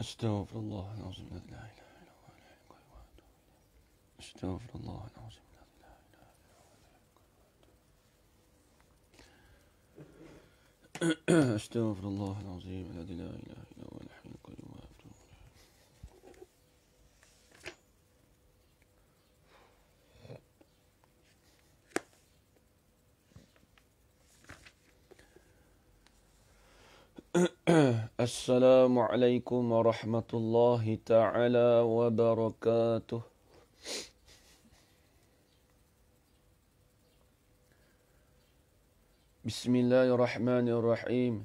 أستغفر الله العظيم لا إله إلا هو أستغفر الله العظيم لا إله أستغفر الله العظيم الذي لا إله إلا هو الحي القيوم وأتوب السلام عليكم ورحمة الله تعالى وبركاته. بسم الله الرحمن الرحيم.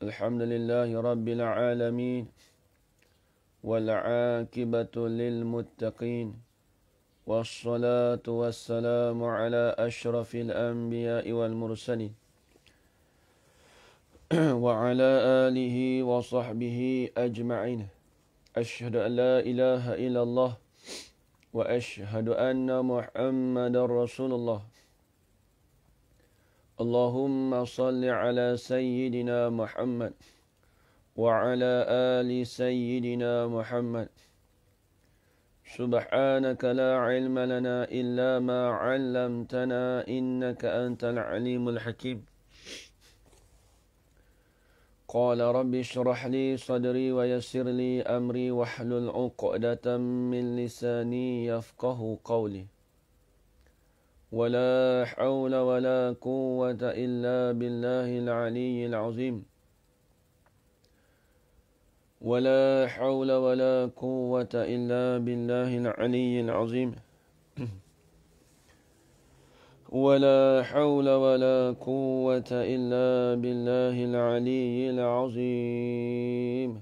الحمد لله رب العالمين والعاقبة للمتقين والصلاة والسلام على أشرف الأنبياء والمرسلين وعلى آله وصحبه أجمعين. أشهد أن لا إله إلا الله وأشهد أن محمد رسول الله. اللهم صل على سيدنا محمد وعلى آل سيدنا محمد. سبحانك لا علم لنا إلا ما علمتنا إنك أنت العليم الحكيم. قال رب اشرح لي صدري ويسر لي أمري واحلل عقدة من لساني يفقه قولي. ولا حول ولا قوة إلا بالله العلي العظيم. ولا حول ولا قوة إلا بالله العلي العظيم. ولا حول ولا قوة إلا بالله العلي العظيم.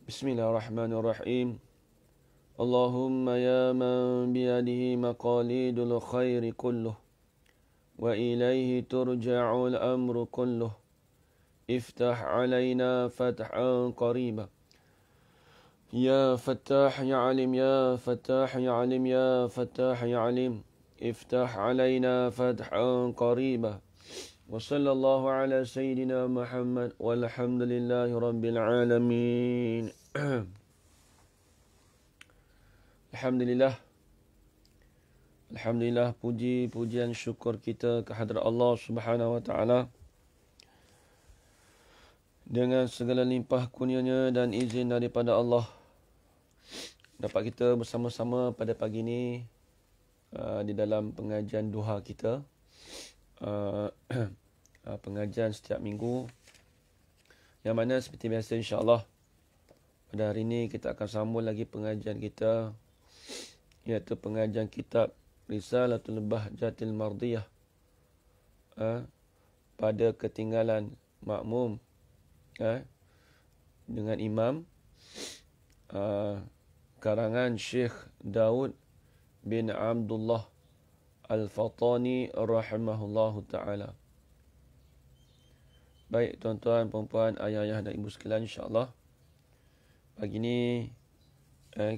بسم الله الرحمن الرحيم. اللهم يا من بيده مقاليد الخير كله وإليه ترجع الأمر كله افتح علينا فتحا قريبا. يا فتاح يا عليم يا فتاح يا عليم يا فتاح يا عليم افتح علينا فتحا قريبا. وصلى الله على سيدنا محمد والحمد لله رب العالمين. Alhamdulillah. Alhamdulillah, puji-pujian syukur kita kehadrat Allah Subhanahu wa taala. Dengan segala limpah kurnianya dan izin daripada Allah, dapat kita bersama-sama pada pagi ini di dalam pengajian duha kita. Pengajian setiap minggu, yang mana seperti biasa insya-Allah pada hari ini kita akan sambung lagi pengajian kita, iaitu pengajian kitab Risalatul Bahjatil Mardiyah pada ketinggalan makmum dengan imam, karangan Syekh Daud bin Abdullah Al-Fatani rahimahullahu ta'ala. Baik tuan-tuan, puan-puan, ayah-ayah dan ibu sekalian, insya-Allah pagi ini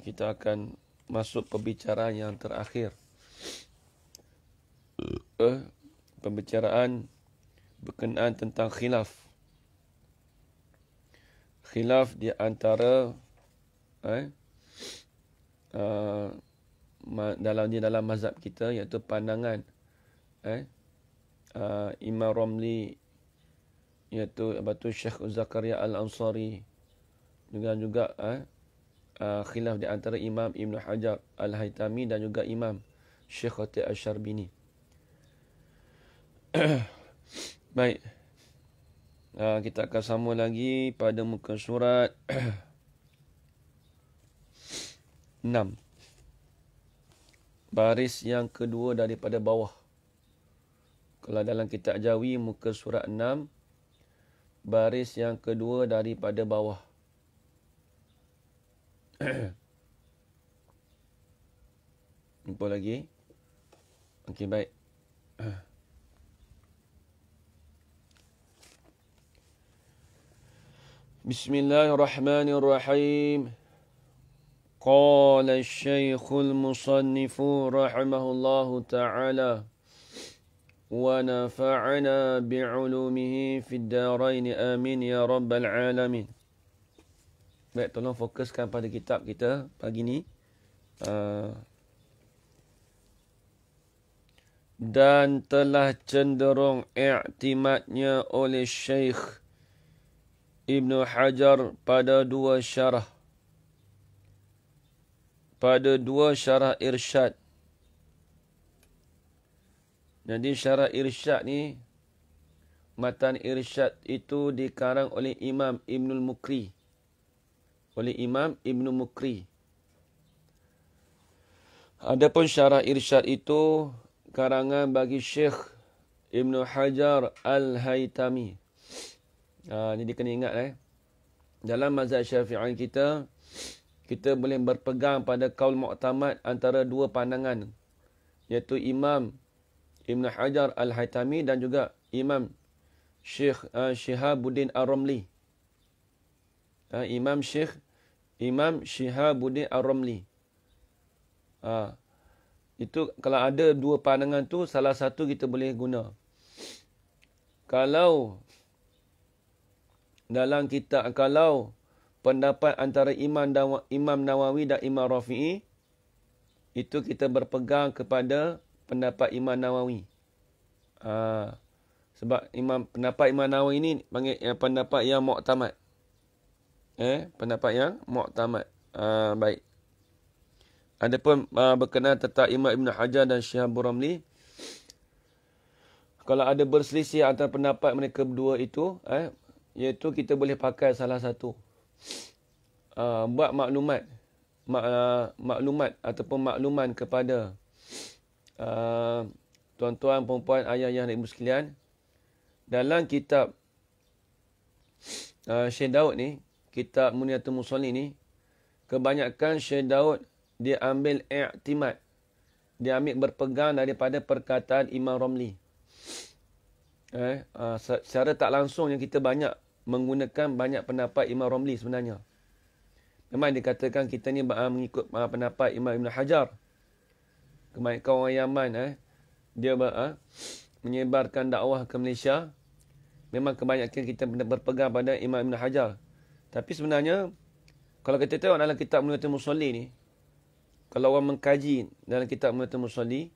kita akan masuk pembicaraan yang terakhir. Pembicaraan berkenaan tentang khilaf. Khilaf di antara dalam mazhab kita, iaitu pandangan Imam Romli, iaitu Syekh Zakaria Al-Ansari, dengan juga khilaf di antara Imam Ibn Hajar Al-Haytami dan juga Imam Syekh Khatib Asy-Syarbini. Baik. Kita akan sambung lagi pada muka surat 6. Baris yang kedua daripada bawah. Kalau dalam kitab Jawi, muka surat 6, baris yang kedua daripada bawah. Jumpa lagi. Okey, baik. Bismillahirrahmanirrahim. Qala asy-Syaikh al-Musannif rahimahullahu ta'ala wa nafa'ana bi'ulumihi fid darain amin ya rabbal alamin. Baik, tolong fokuskan pada kitab kita pagi ni. Dan telah cenderung i'timadnya oleh Syekh Ibn Hajar pada dua syarah irsyad. Jadi syarah irsyad ni, matan irsyad itu dikarang oleh Imam Ibnul Mukri. Adapun syarah irsyad itu karangan bagi Syekh Ibn Hajar Al-Haytami. Jadi kena ingat dalam mazhab Syafi'i kita boleh berpegang pada kaul mu'tamad antara dua pandangan, iaitu Imam Ibn Hajar Al-Haytami dan juga Imam Syekh Shihabuddin Ar-Ramli. Imam Shihabuddin Ar-Ramli. Itu kalau ada dua pandangan tu, salah satu kita boleh guna. Kalau dalam kitab, kalau pendapat antara Imam Nawawi dan Imam Rafi'i, itu kita berpegang kepada pendapat Imam Nawawi. Sebab pendapat Imam Nawawi ini panggil pendapat yang mu'tamad. Pendapat yang mu'tamad. Baik. Adapun berkenaan tentang Imam Ibn Hajar dan Syihabur Ramli, kalau ada berselisih antara pendapat mereka berdua itu, iaitu kita boleh pakai salah satu. Buat maklumat ataupun makluman kepada tuan-tuan, perempuan, ayah-ayah dan ibu sekalian. Dalam kitab Syekh Daud ni, kitab Muniyatul Musalli ni, kebanyakan Syekh Daud dia ambil i'timad. Dia ambil berpegang daripada perkataan Imam Romli. Secara tak langsung yang kita banyak menggunakan banyak pendapat Imam Romli sebenarnya. Memang dikatakan kita ni mengikut pendapat Imam Ibn Hajar. Kebanyakan orang Yaman dia menyebarkan dakwah ke Malaysia. Memang kebanyakan kita berpegang pada Imam Ibn Hajar. Tapi sebenarnya kalau kita tengok dalam kitab Muniyatul Musalli ni, kalau orang mengkaji dalam kitab Muniyatul Musalli,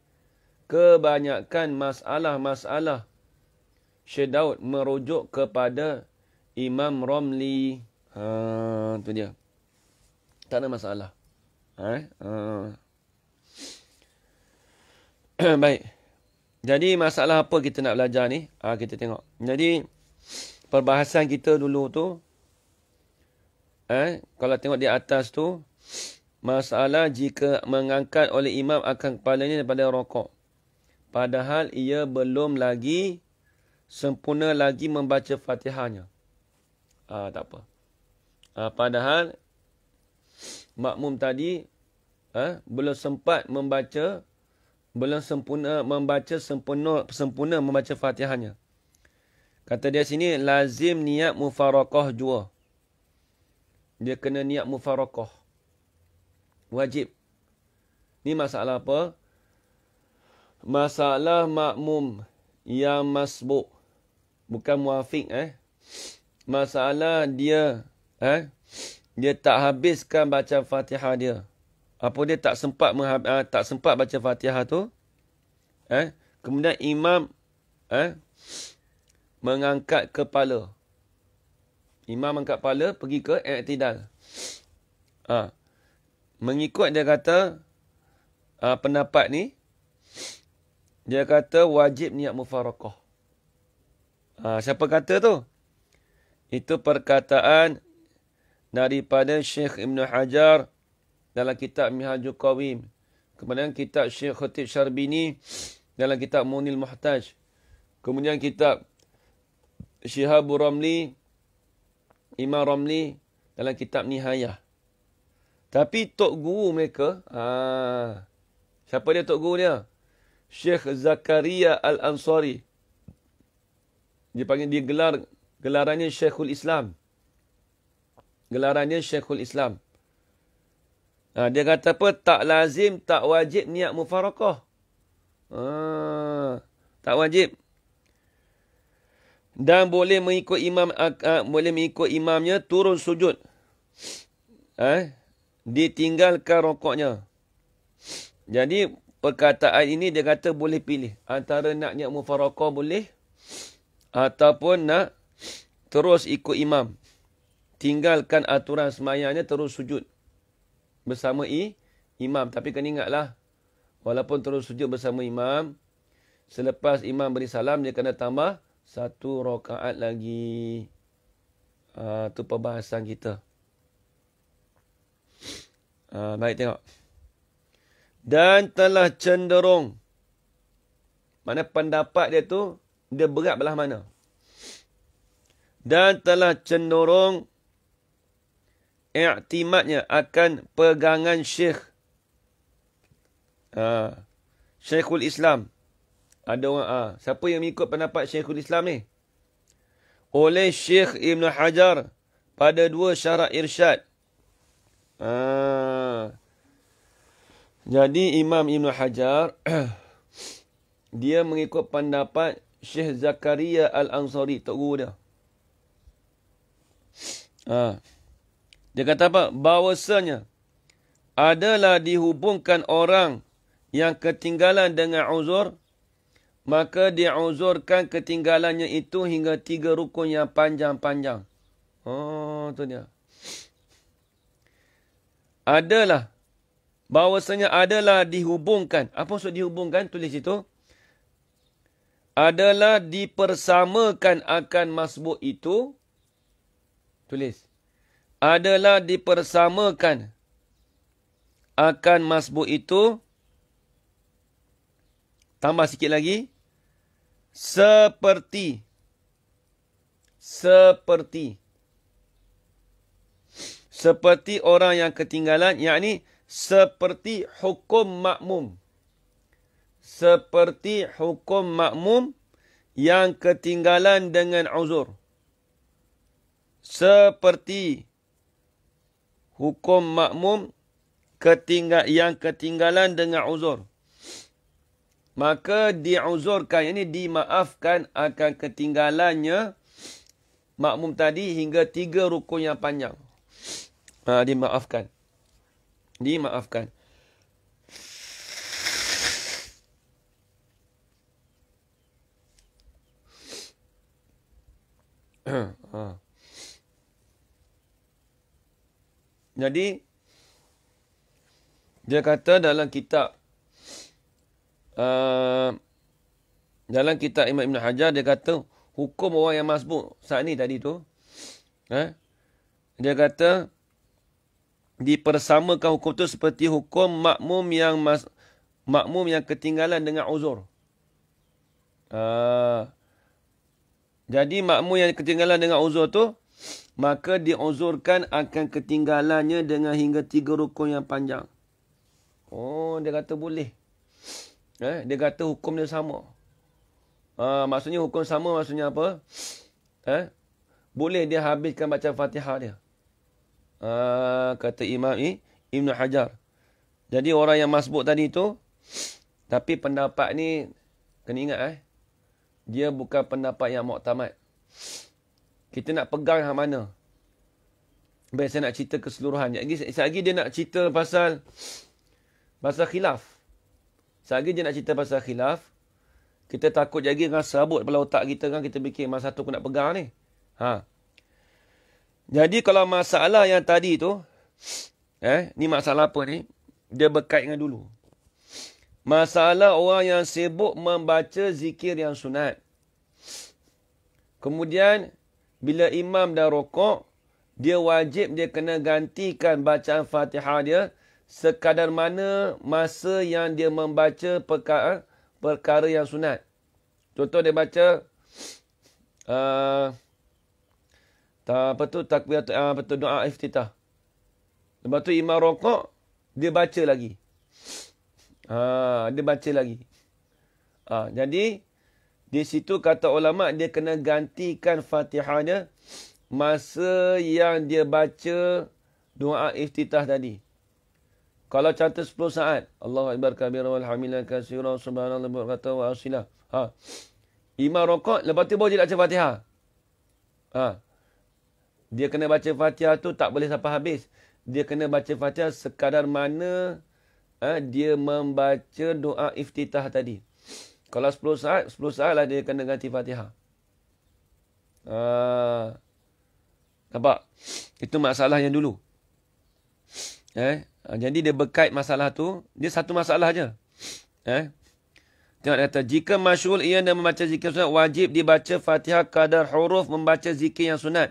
kebanyakan masalah-masalah Syekh Daud merujuk kepada Imam Romli. Itu dia. Tak ada masalah. Baik. Jadi masalah apa kita nak belajar ni? Kita tengok. Jadi perbahasan kita dulu tu, kalau tengok di atas tu, masalah jika mengangkat oleh imam akan kepalanya daripada rokok, padahal ia belum lagi sempurna lagi membaca Fatihahnya. Tak apa. Padahal makmum tadi belum sempat membaca, belum sempurna membaca Fatihahnya. Kata dia sini, lazim niat mufaraqah jua. Dia kena niat mufaraqah. Wajib. Ni masalah apa? Masalah makmum yang masbuk. Bukan muafiq. Masalah dia dia tak habiskan baca Fatihah dia. apa dia tak sempat baca Fatihah tu, kemudian imam mengangkat kepala. Imam angkat kepala pergi ke i'tidal. Mengikut dia kata pendapat ni, dia kata wajib niat mufaraqah. Siapa kata tu? Itu perkataan daripada Syekh Ibn Hajar dalam kitab Minhajul Qawim. Kemudian kitab Syekh Khatib Syarbini dalam kitab Munil Muhtaj. Kemudian kitab Syihabur Ramli, Imam Ramli dalam kitab Nihayah. Tapi tok guru mereka, siapa dia tok guru dia? Syekh Zakaria Al-Ansari. Dia panggil, dia gelarannya Syekhul Islam. Gelarannya Syekhul Islam. Dia kata apa? Tak lazim, tak wajib niat mufaraqah. Tak wajib. Dan boleh mengikut imamnya turun sujud. Ditinggalkan rokoknya. Jadi perkataan ini dia kata boleh pilih antara nak niat mufaraqah boleh ataupun nak terus ikut imam. Tinggalkan aturan semayangnya terus sujud bersama imam. Tapi kena ingatlah, walaupun terus sujud bersama imam, selepas imam beri salam dia kena tambah 1 rakaat lagi. Itu perbahasan kita. Baik, tengok. Dan telah cenderung. Mana pendapat dia tu, dia berat belah mana. Dan telah cenderung i'timadnya akan pegangan Syekh. Syekhul Islam. Ada orang, siapa yang mengikut pendapat Syekhul Islam ni? Oleh Syekh Ibn Hajar pada 2 syarah irsyad. Jadi Imam Ibn Hajar dia mengikut pendapat Syekh Zakaria Al-Ansari, tok guru dia. Dia kata apa? Bahawasanya adalah dihubungkan orang yang ketinggalan dengan uzur, maka diuzurkan ketinggalannya itu hingga 3 rukun yang panjang-panjang. Tu dia. Adalah. Bahawasanya adalah dihubungkan. Apa maksud dihubungkan? Tulis itu. Adalah dipersamakan akan masbuk itu. Tulis. Adalah dipersamakan akan masbuk itu. Tambah sikit lagi. Seperti orang yang ketinggalan, yakni seperti hukum makmum. Seperti hukum makmum yang ketinggalan dengan uzur. Seperti hukum makmum yang ketinggalan dengan uzur. Maka diuzurkan, ini dimaafkan akan ketinggalannya makmum tadi hingga 3 rukun yang panjang. Dimaafkan. Dimaafkan. Jadi dia kata dalam kitab Imam Ibn Hajar, dia kata hukum orang yang masbuk saat ni tadi tu, dia kata dipersamakan hukum tu seperti hukum makmum yang ketinggalan dengan uzur. Jadi makmum yang ketinggalan dengan uzur tu, maka diuzurkan akan ketinggalannya dengan hingga 3 rukun yang panjang. Dia kata boleh. Dia kata hukum dia sama. Maksudnya hukum sama maksudnya apa? Boleh dia habiskan baca Fatihah dia. Kata Imam Ibn Hajar. Jadi orang yang masbuk tadi tu, tapi pendapat ni kena ingat dia bukan pendapat yang muktamad. Kita nak pegang yang mana? Baik, saya nak cerita keseluruhan. Lagi dia nak cerita pasal Pasal khilaf. Selagi dia nak cerita pasal khilaf, kita takut jadi dengan serabut kepala otak kita kan, kita fikir masa tu aku nak pegang ni. Jadi kalau masalah yang tadi tu, ni masalah apa ni? Dia berkait dengan dulu. Masalah orang yang sibuk membaca zikir yang sunat. Kemudian, bila imam dah rokok, dia wajib dia kena gantikan bacaan Fatihah dia sekadar mana masa yang dia membaca perkara yang sunat. Contoh dia baca doa iftitah. Lepas tu imam rokok, dia baca lagi. Dia baca lagi. Jadi, di situ kata ulama' dia kena gantikan Fatihah dia masa yang dia baca doa iftitah tadi. Kalau contoh 10 saat. Allahu Akbar kabira walhamdulillah katsira subhanallah wa asila. Imam rokok, lepas tu baru dia baca Fatihah. Dia kena baca Fatihah tu tak boleh sampai habis. Dia kena baca Fatihah sekadar mana dia membaca doa iftitah tadi. Kalau 10 saat lah dia kena ganti Fatihah. Nampak? Itu masalah yang dulu. Jadi dia berkait masalah tu. Dia satu masalah je. Tengok kata, jika masyhur ia dan membaca zikir sunat, wajib dibaca Fatihah kadar huruf membaca zikir yang sunat.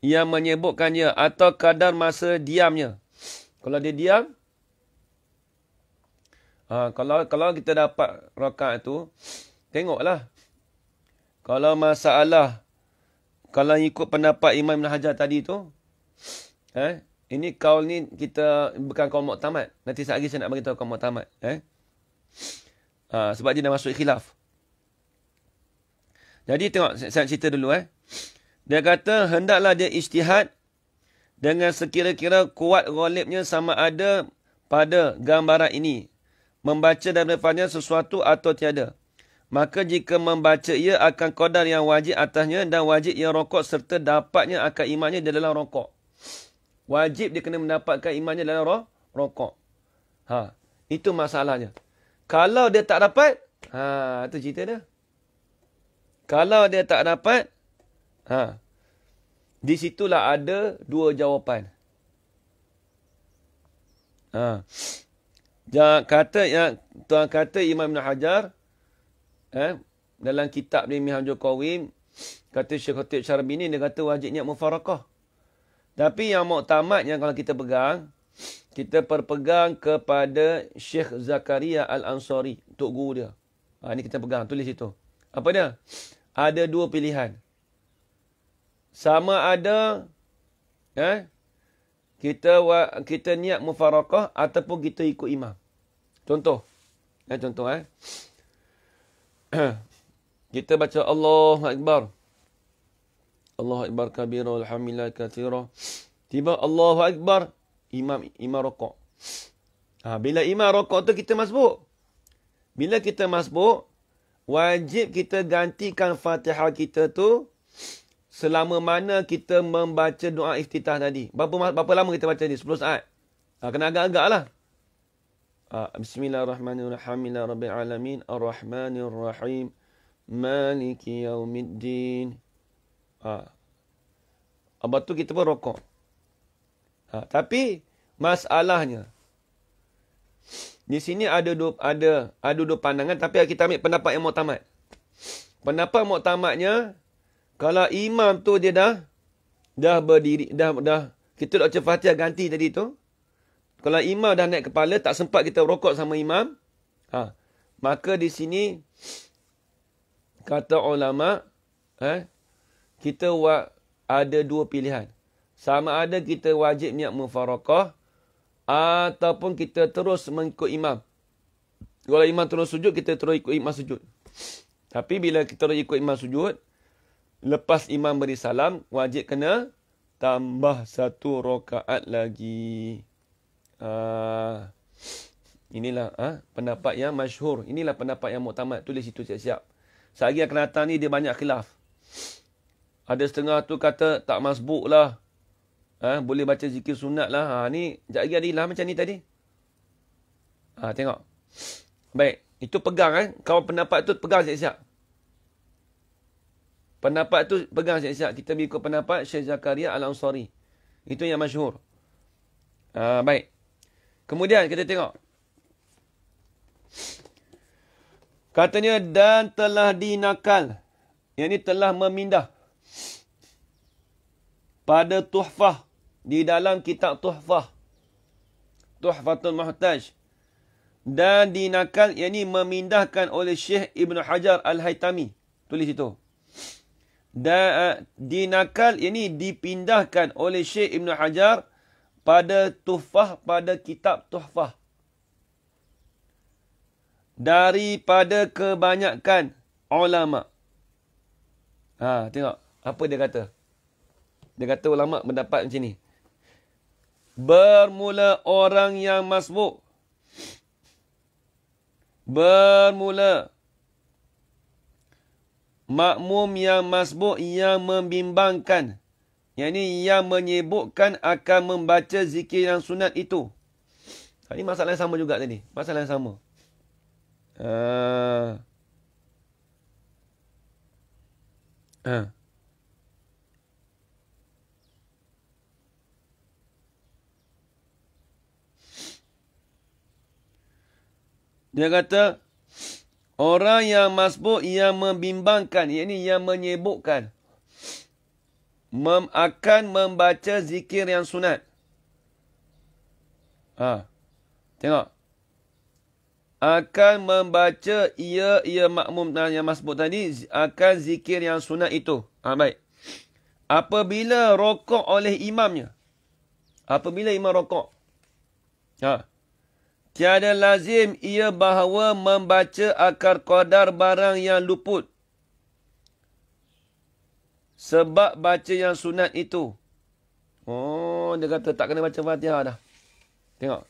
Yang menyebutkannya atau kadar masa diamnya. Kalau dia diam, kalau kita dapat rakaat tu, tengoklah. Kalau masalah, kalau ikut pendapat Imam Ibn Hajar tadi tu, ini kaul ni kita bukan kaul muktamad. Nanti sekejap lagi saya nak beritahu kaul muktamad. Sebab dia dah masuk khilaf. Jadi tengok, saya cerita dulu. Dia kata, hendaklah dia ijtihad dengan sekira-kira kuat ghalibnya sama ada pada gambaran ini. Membaca daripadanya sesuatu atau tiada. Maka jika membaca ia akan qadar yang wajib atasnya dan wajib ia rokok serta dapatnya akan imannya di dalam rokok. Wajib dia kena mendapatkan imannya dalam rokok. Itu masalahnya. Kalau dia tak dapat, itu cerita dia. Kalau dia tak dapat, di situlah ada dua jawapan. Tuan kata Imam Ibn Hajar, dalam kitab ni Minhajul Qawim, kata Syekh Khatib Syarbini, dia kata wajib niat mufarakah. Tapi yang muktamadnya kalau kita pegang, kita berpegang kepada Syekh Zakaria Al-Ansari, tok guru dia. Ini kita pegang, tulis itu. Apa dia? Ada dua pilihan. Sama ada kita niat mufarakah ataupun kita ikut imam. Contoh. Kita baca Allahu Akbar. Allahu Akbar kabira alhamdulillah katsira. Tiba Allahu Akbar, imam rokok. Bila imam rokok tu kita masbuk. Bila kita masbuk, wajib kita gantikan Fatihah kita tu selama mana kita membaca doa iftitah tadi. Berapa lama kita baca ni? 10 saat. Kena agak-agak lah. Bismillahirrahmanirrahim. Alhamdulillah rabbil alamin. Ar-Rahmanirrahim. Maliki yaumiddin. Lepas tu kita pun rokok. Tapi masalahnya, di sini ada dua pandangan, tapi kita ambil pendapat yang muktamad. Pendapat muktamadnya, kalau imam tu dia dah berdiri, dah kita dah baca Fatihah ganti tadi tu. Kalau imam dah naik kepala, tak sempat kita rokok sama imam, maka di sini kata ulama, kita ada dua pilihan. Sama ada kita wajib niat mufarakah ataupun kita terus mengikut imam. Kalau imam terus sujud, kita terus ikut imam sujud. Tapi bila kita terus ikut imam sujud, lepas imam beri salam, wajib kena tambah 1 rakaat lagi. Inilah pendapat yang masyhur. Inilah pendapat yang muktamad. Tulis itu siap-siap. Sehari yang akan datang ni dia banyak khilaf. Ada setengah tu kata tak masbuk lah. Boleh baca zikir sunat lah. Ni sekejap lagi ada ilah macam ni tadi. Tengok. Baik. Itu pegang Kawan pendapat tu pegang siap-siap. Pendapat tu pegang siap-siap. Kita ikut pendapat Syekh Zakaria Al-Ansari. Itu yang masyhur. Baik. Kemudian kita tengok. Katanya dan telah dinakal. Yang ini telah memindah. Pada tuhfah. Di dalam kitab tuhfah. Tuhfatul Muhtaj. Dan dinakal. Yang ini memindahkan oleh Syekh Ibn Hajar Al-Haytami. Tulis itu. Dan dinakal ini dipindahkan oleh Syekh Ibn Hajar pada tuhfah, pada kitab tuhfah. Daripada kebanyakan ulama. Tengok. Apa dia kata? Dia kata ulama mendapat macam ni. Bermula orang yang masbuk. Bermula makmum yang masbuk yang membimbangkan. Yang ini yang menyebutkan akan membaca zikir yang sunat itu. Ini masalah yang sama juga tadi. Masalah yang sama. Dia kata, orang yang masbuk yang membimbangkan, yakni yang menyebutkan, akan membaca zikir yang sunat. Tengok. Akan membaca ia makmum yang masbuk tadi, akan zikir yang sunat itu. Baik. Apabila rokok oleh imamnya. Apabila imam rokok. Tiada lazim ia bahawa membaca akar qadar barang yang luput. Sebab baca yang sunat itu. Dia kata tak kena baca Fatihah dah. Tengok.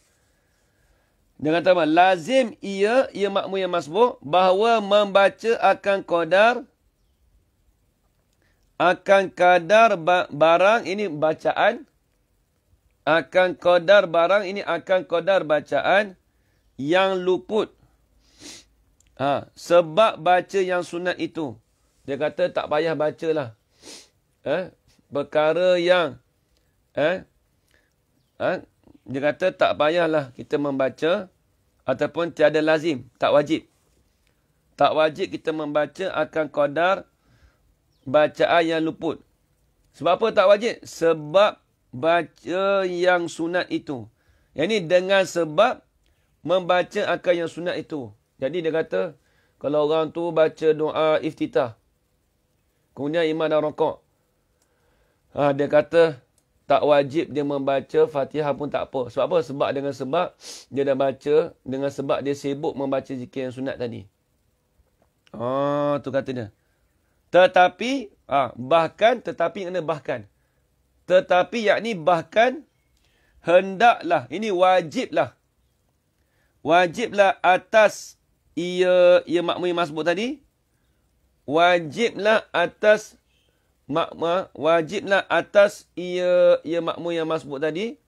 Dia kata apa? Lazim ia makmum yang masbuk, bahawa membaca akan qadar, barang, ini bacaan. Akan qadar barang, ini akan qadar bacaan yang luput. Sebab baca yang sunat itu. Dia kata tak payah bacalah. Perkara yang dia kata tak payahlah kita membaca ataupun tiada lazim, tak wajib. Tak wajib kita membaca akan qadar bacaan yang luput. Sebab apa tak wajib? Sebab baca yang sunat itu. Yang ni dengan sebab membaca akan yang sunat itu. Jadi dia kata, kalau orang tu baca doa iftitah, kemudian imam dah rokok, dia kata tak wajib dia membaca Fatihah pun tak apa. Sebab apa? Sebab dengan sebab dia dah baca, dengan sebab dia sibuk membaca zikir yang sunat tadi. Tu kata dia. Tetapi, tetapi kena bahkan. Tetapi yakni bahkan hendaklah, ini wajiblah. Wajiblah atas ia makmum yang masbuk tadi. Wajiblah atas ia makmum yang masbuk tadi.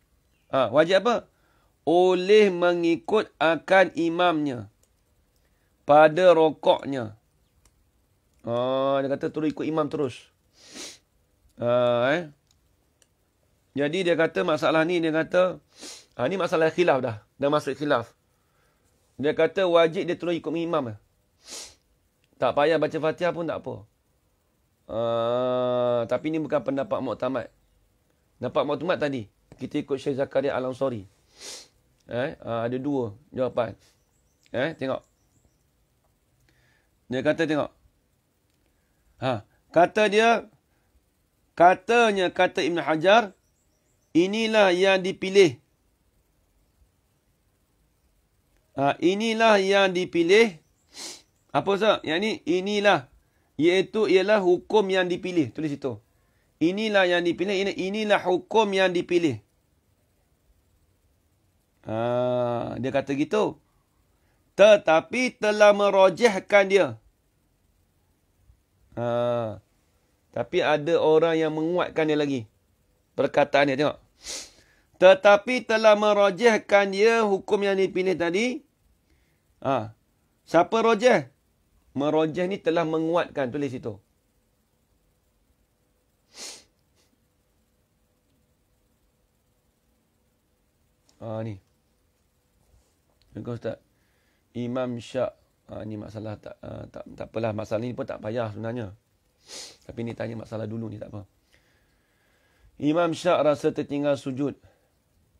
Wajib apa? Oleh mengikut akan imamnya pada rokoknya. Dia kata terus ikut imam terus. Jadi dia kata masalah ni, dia kata ni masalah khilaf dah. Dah masuk khilaf. Dia kata wajib dia terus ikut imam. Tak payah baca Fatihah pun tak apa. Tapi ni bukan pendapat muktamad. Pendapat muktamad tadi, kita ikut Syekh Zakaria Al-Ansari. Ada dua jawapan. Tengok. Dia kata tengok. Kata Ibn Hajar, inilah yang dipilih. Inilah yang dipilih. Apa Ustaz? Yang ni, inilah. Iaitu ialah hukum yang dipilih. Tulis itu. Inilah yang dipilih. Inilah hukum yang dipilih. Dia kata gitu. Tetapi telah merojihkan dia. Tapi ada orang yang menguatkan dia lagi. Perkataan dia, tengok. Tetapi telah merojihkan dia hukum yang dipilih tadi. Siapa rojeh? Merojeh ni telah menguatkan. Tulis situ. Ni. Ustaz. Imam Syak. Ni masalah tak apalah. Masalah ni pun tak payah sebenarnya. Tapi ni tanya masalah dulu ni, tak apa. Imam Syak rasa tertinggal sujud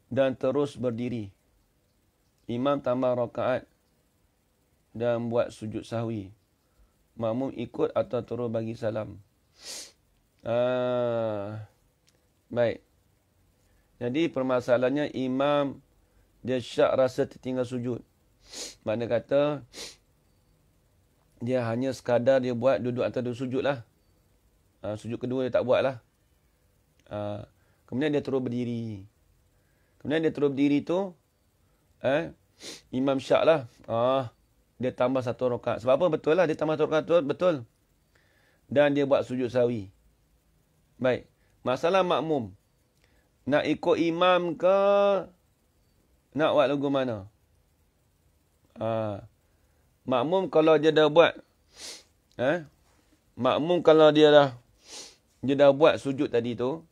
dan terus berdiri. Imam tambah rakaat dan buat sujud sahwi. Makmum ikut atau terus bagi salam. Baik. Jadi permasalahannya imam dia syak rasa tertinggal sujud. Makna kata dia hanya sekadar dia buat duduk atau duduk sujud lah. Sujud kedua dia tak buat lah. Kemudian dia terus berdiri. Kemudian dia terus berdiri tu imam syak lah. Dia tambah satu rakaat. Sebab apa? Betul lah. Dia tambah satu rakaat. Betul. Dan dia buat sujud sahwi. Baik. Masalah makmum. Nak ikut imam ke? Nak buat lagu mana? Makmum kalau dia dah buat. Makmum kalau dia dah buat sujud tadi tu.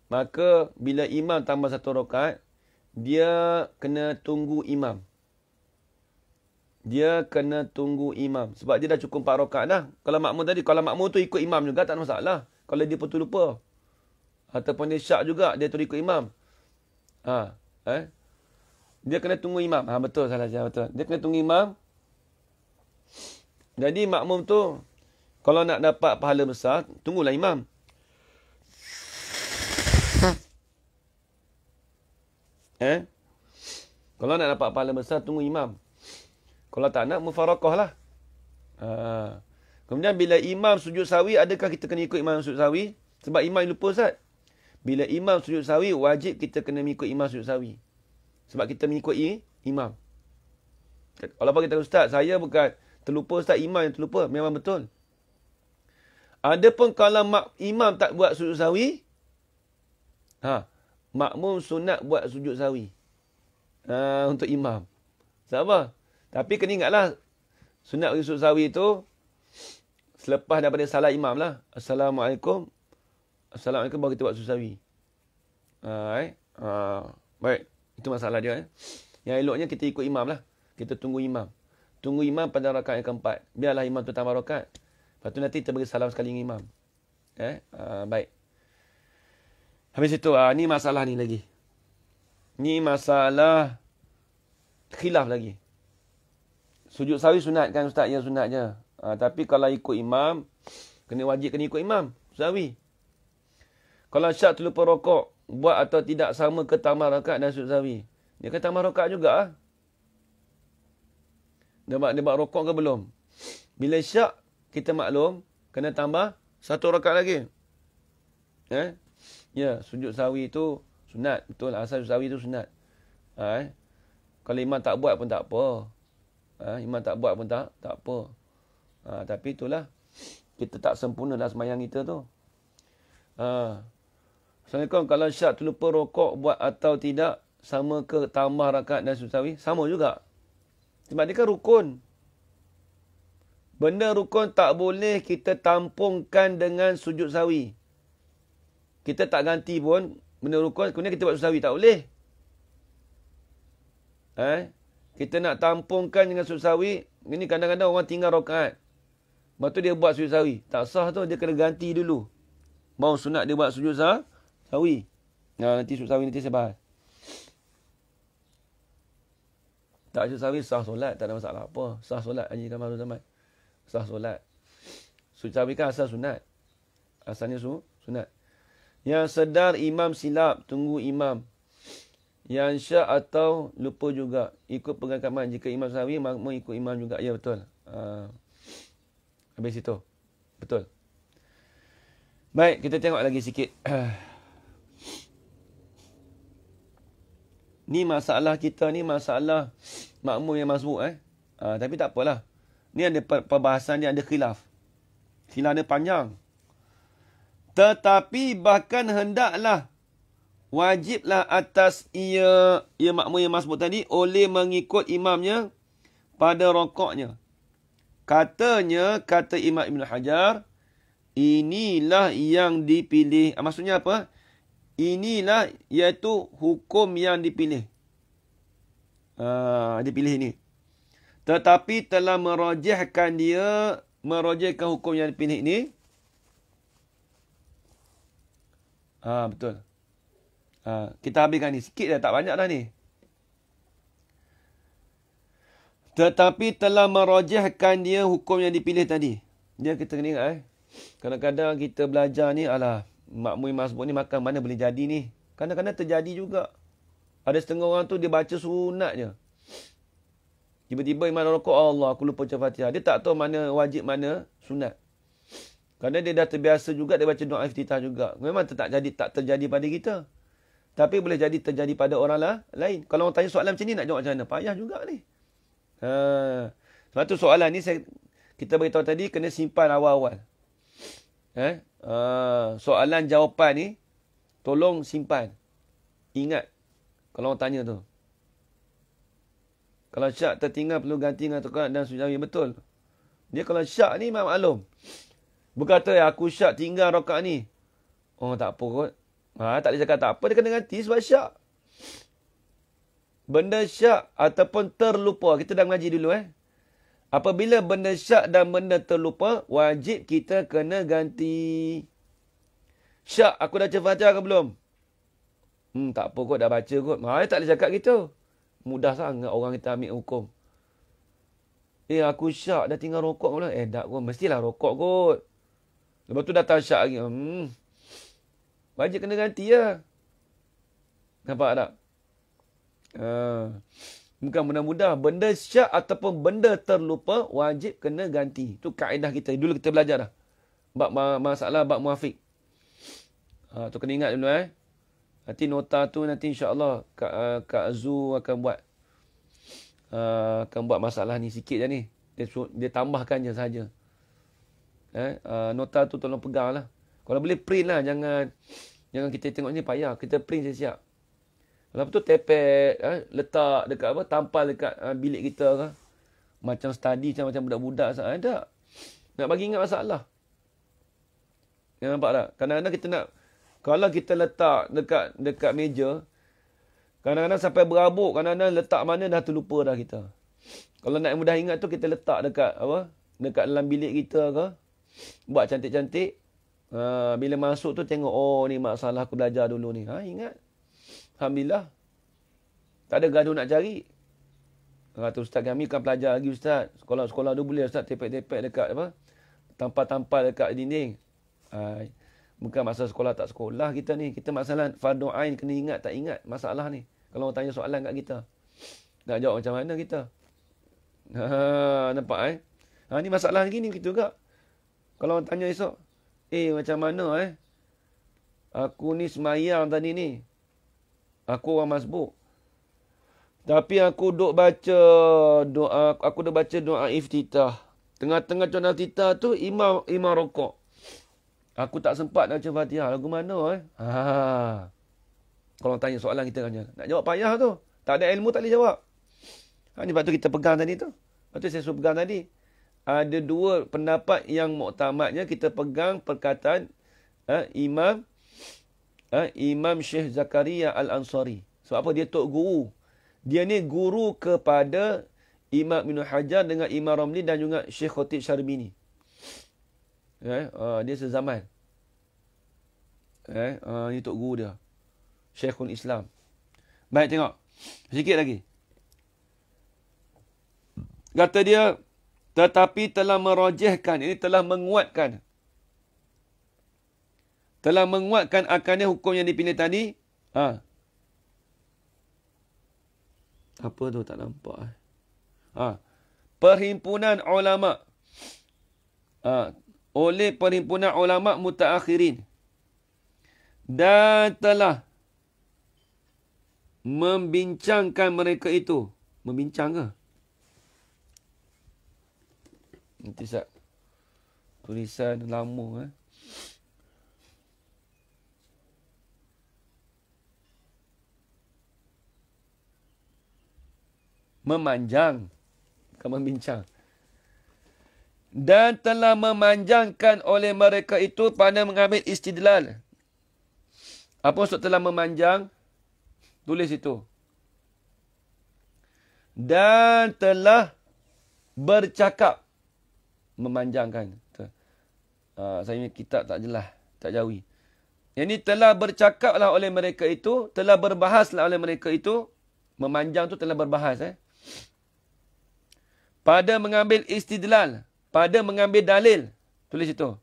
Maka bila imam tambah satu rakaat. Dia kena tunggu imam. Dia kena tunggu imam. Sebab dia dah cukup 4 rakaat dah. Kalau makmum tadi. Kalau makmum tu ikut imam juga tak ada masalah. Kalau dia betul lupa. Ataupun dia syak juga. Dia tu ikut imam. Dia kena tunggu imam. Betul salah saya. Betul. Dia kena tunggu imam. Jadi makmum tu. Kalau nak dapat pahala besar. Tunggulah imam. Kalau nak dapat pahala besar. Tunggu imam. Kalau tak nak. Mufarakah lah. Kemudian bila imam sujud sahwi. Adakah kita kena ikut imam sujud sahwi? Sebab imam lupa Ustaz. Bila imam sujud sahwi, wajib kita kena mengikut imam sujud sahwi. Sebab kita mengikut imam. Kalau apa kita Ustaz, saya bukan terlupa Ustaz, imam yang terlupa. Memang betul. Adapun kalau imam tak buat sujud sahwi, makmum sunat buat sujud sahwi. Untuk imam. Sebab apa? Tapi kena ingatlah, sunat bagi sujud sahwi itu, selepas daripada salat imam lah. Assalamualaikum. Assalamualaikum baru kita buat sujud sahwi. Baik. Itu masalah dia. Yang eloknya kita ikut imam lah. Kita tunggu imam. Tunggu imam pada rakaat yang keempat. Biarlah imam tu tambah rakaat. Lepas tu nanti kita bagi salam sekali dengan imam. Baik. Habis itu. Ni masalah ni lagi. Ni masalah khilaf lagi. Sujud sahwi sunat kan Ustaz? Ya sunat je. Tapi kalau ikut imam, wajib kena ikut imam. Sahwi. Kalau syak terlupa rokok, buat atau tidak sama ke tambah rakaat dan sujud sahwi? Dia kata tambah rakaat juga. Dia buat rokok ke belum? Bila syak, kita maklum, kena tambah satu rakaat lagi. Ya, sujud sahwi itu sunat. Betul, asal sujud sahwi itu sunat. Kalau imam tak buat pun tak apa. Imam tak buat pun tak apa. Tapi itulah, kita tak sempurna dalam sembahyang kita tu. Assalamualaikum. Kalau syak terlupa rokok buat atau tidak, sama ke tambah rakaat dan sujud sahwi? Sama juga. Sebab dia kan rukun. Benda rukun tak boleh kita tampungkan dengan sujud sahwi. Kita tak ganti pun benda rukun, kemudian kita buat sujud sahwi. Tak boleh. Kita nak tampungkan dengan sujud sahwi. Ini kadang-kadang orang tinggal rakaat. Lepas tu dia buat sujud sahwi. Tak sah tu, dia kena ganti dulu. Mau sunat dia buat sujud sahwi. Nanti sujud sahwi nanti saya bahas. Tak sujud sahwi sah solat, tak ada masalah apa. Sah solat Haji Kamal Zaman. Sah solat. Sujud sahwi kan asal sunat. Asalnya sunat. Yang sedar imam silap, tunggu imam. Yang syak atau lupa juga, ikut pengakaman. Jika imam sahwi, makmum ikut imam juga. Ya betul. Habis itu. Betul. Baik, kita tengok lagi sikit. Ni masalah kita ni, masalah makmum yang masbuk. Tapi tak apalah. Ni ada perbahasan dia, ada khilaf. Khilaf dia panjang. Tetapi bahkan hendaklah, wajiblah atas ia makmum yang masbuk tadi, oleh mengikut imamnya pada rokoknya. Katanya, kata Imam Ibn Hajar, inilah yang dipilih. Maksudnya apa? Inilah iaitu hukum yang dipilih. Dipilih ini. Tetapi telah merajihkan hukum yang dipilih ini. Betul. Kita habiskan ni. Sikit dah, tak banyak dah ni. Tetapi telah merajihkan hukum yang dipilih tadi. Dia kita kena ingat kadang-kadang kita belajar ni, makmum masbuk ni makan mana boleh jadi ni. Kadang-kadang terjadi juga. Ada setengah orang tu dia baca sunat je. Tiba-tiba imam rokok, Allah aku lupa baca Fatihah. Dia tak tahu mana wajib mana sunat. Kerana dia dah terbiasa juga dia baca doa iftitah juga. Memang tak terjadi pada kita. Tapi boleh jadi terjadi pada orang lain. Kalau orang tanya soalan macam ni nak jawab macam mana? Payah juga ni. Sebab tu soalan ni kita beritahu tadi kena simpan awal-awal. Soalan jawapan ni tolong simpan. Ingat kalau orang tanya tu. Kalau syak tertinggal perlu ganti dengan tukar dan sujawi. Betul. Dia kalau syak ni memang maklum. Berkata aku syak tinggal rakaat ni. Oh tak apa kot. Tak boleh cakap tak apa. Dia kena ganti sebab syak. Benda syak ataupun terlupa. Kita dah mengaji dulu Apabila benda syak dan benda terlupa, wajib kita kena ganti. Syak, aku dah baca Fatihah ke belum? Tak apa kot, dah baca kot. Dia tak boleh cakap gitu. Mudah sangat orang kita ambil hukum. Aku syak dah tinggal rokok ke belum? Tak kot, mestilah rokok kot. Lepas tu datang syak lagi. Wajib kena ganti ya. Nampak tak? Bukan mudah-mudah. Benda syak ataupun benda terlupa, wajib kena ganti. Itu kaedah kita. Dulu kita belajar dah. Masalah bab muafiq. Tu kena ingat dulu Nanti nota tu nanti insya-Allah Kak Azu akan buat masalah ni sikit je ni. Dia tambahkan je saja. Nota tu tolong pegang lah. Kalau boleh print lah. Jangan kita tengok ni payah. Kita print siap-siap. Lepas tu tepet, letak dekat tampal dekat bilik kita ke. Macam study macam budak-budak. Tak. Nak bagi ingat masalah. Nampak tak? Kadang-kadang kita nak, kalau kita letak dekat meja, kadang-kadang sampai berabuk, kadang-kadang letak mana dah terlupa dah kita. Kalau nak mudah ingat tu, kita letak dekat dalam bilik kita ke. Buat cantik-cantik. Bila masuk tu tengok, oh ni masalah aku belajar dulu ni. Ingat. Alhamdulillah. Tak ada gaduh nak cari. Kata ustaz kami kan pelajar lagi ustaz. Sekolah-sekolah tu boleh ustaz tepek-tepek dekat tampal-tampal dekat dinding. Bukan masalah sekolah tak sekolah kita ni. Kita masalah fardu ain kena ingat tak ingat masalah ni. Kalau orang tanya soalan kat kita. Nak jawab macam mana kita? Nampak ni masalah lagi ni kita juga. Kalau orang tanya esok. Macam mana aku ni semayang tadi ni. Aku orang masbuk. Tapi aku duk baca doa iftitah. Tengah-tengah doa iftitah tu imam rokok. Aku tak sempat nak baca Fatihah. Lagu mana Kalau tanya soalan kita kan nak jawab payah tu. Tak ada ilmu tak boleh jawab. Ni sebab tu kita pegang tadi tu. Lepas tu saya suruh pegang tadi. Ada dua pendapat yang muktamadnya kita pegang perkataan Imam Syekh Zakaria Al-Ansari. Sebab apa? Dia tok guru. Dia ni guru kepada Imam Ibn Hajar dengan Imam Ramli dan juga Syekh Khatib Syarbini. Dia sezaman. Ini tok guru dia. Syekhul Islam. Baik, tengok. Sikit lagi. Kata dia, tetapi telah merajihkan, ini telah menguatkan. Telah menguatkan akannya hukum yang dipilih tadi. Apa tu tak nampak. Perhimpunan ulama. Oleh perhimpunan ulama mutaakhirin. Dan telah membincangkan mereka itu. Membincang ke? Nanti tulisan lama memanjang. akan membincang. Dan telah memanjangkan oleh mereka itu pada mengambil istidlal. Apa maksud telah memanjang? Tulis itu. Dan telah bercakap. Memanjangkan. Saya kitab tak jelas. Tak jawi. Yang ini telah bercakaplah oleh mereka itu. Telah berbahaslah oleh mereka itu. Memanjang tu telah berbahas. Pada mengambil istidlal. Pada mengambil dalil. Tulis itu.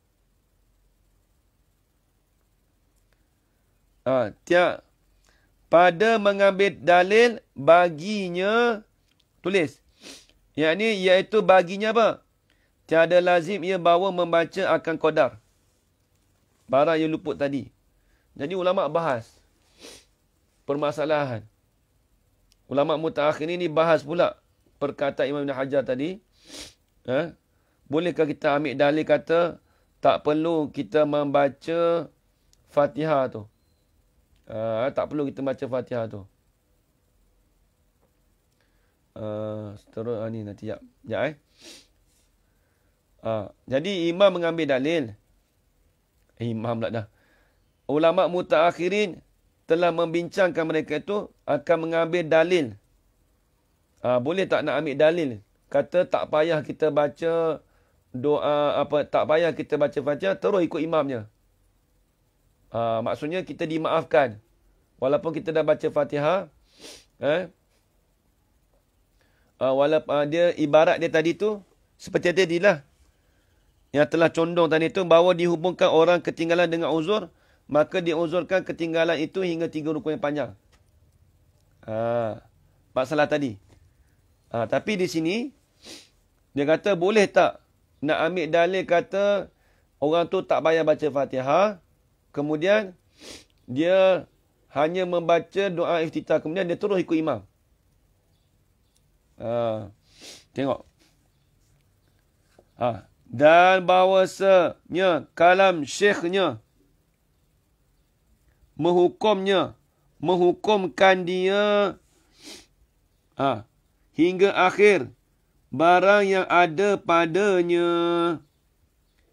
Pada mengambil dalil baginya. Tulis. Yang ini iaitu baginya apa? Tiada lazim ia bawa membaca akan qadar. Barang yang luput tadi. Jadi ulama bahas. Permasalahan. Ulama mutaakhirin ini bahas pula. Perkataan Imam Ibn Hajar tadi. Bolehkah kita ambil dalil kata tak perlu kita membaca Fatihah tu. Tak perlu kita baca Fatihah tu. Terus ni nanti sekejap. Jadi imam mengambil dalil. Imam pula dah. Ulama mutaakhirin telah membincangkan mereka itu akan mengambil dalil. Boleh tak nak ambil dalil? Kata tak payah kita baca doa tak payah kita baca Fatihah, terus ikut imamnya. Maksudnya kita dimaafkan. Walaupun kita dah baca Fatihah, walaupun dia ibarat dia tadi tu seperti tadilah yang telah condong tadi tu, bahawa dihubungkan orang ketinggalan dengan uzur, maka diuzurkan ketinggalan itu hingga 3 rukun yang panjang. Masalah tadi. Tapi di sini dia kata boleh tak nak ambil dalil kata orang tu tak payah baca Fatihah, kemudian dia hanya membaca doa iftitah, kemudian dia terus ikut imam. Tengok. Dan bahawasanya kalam syekhnya menghukumkan dia hingga akhir barang yang ada padanya.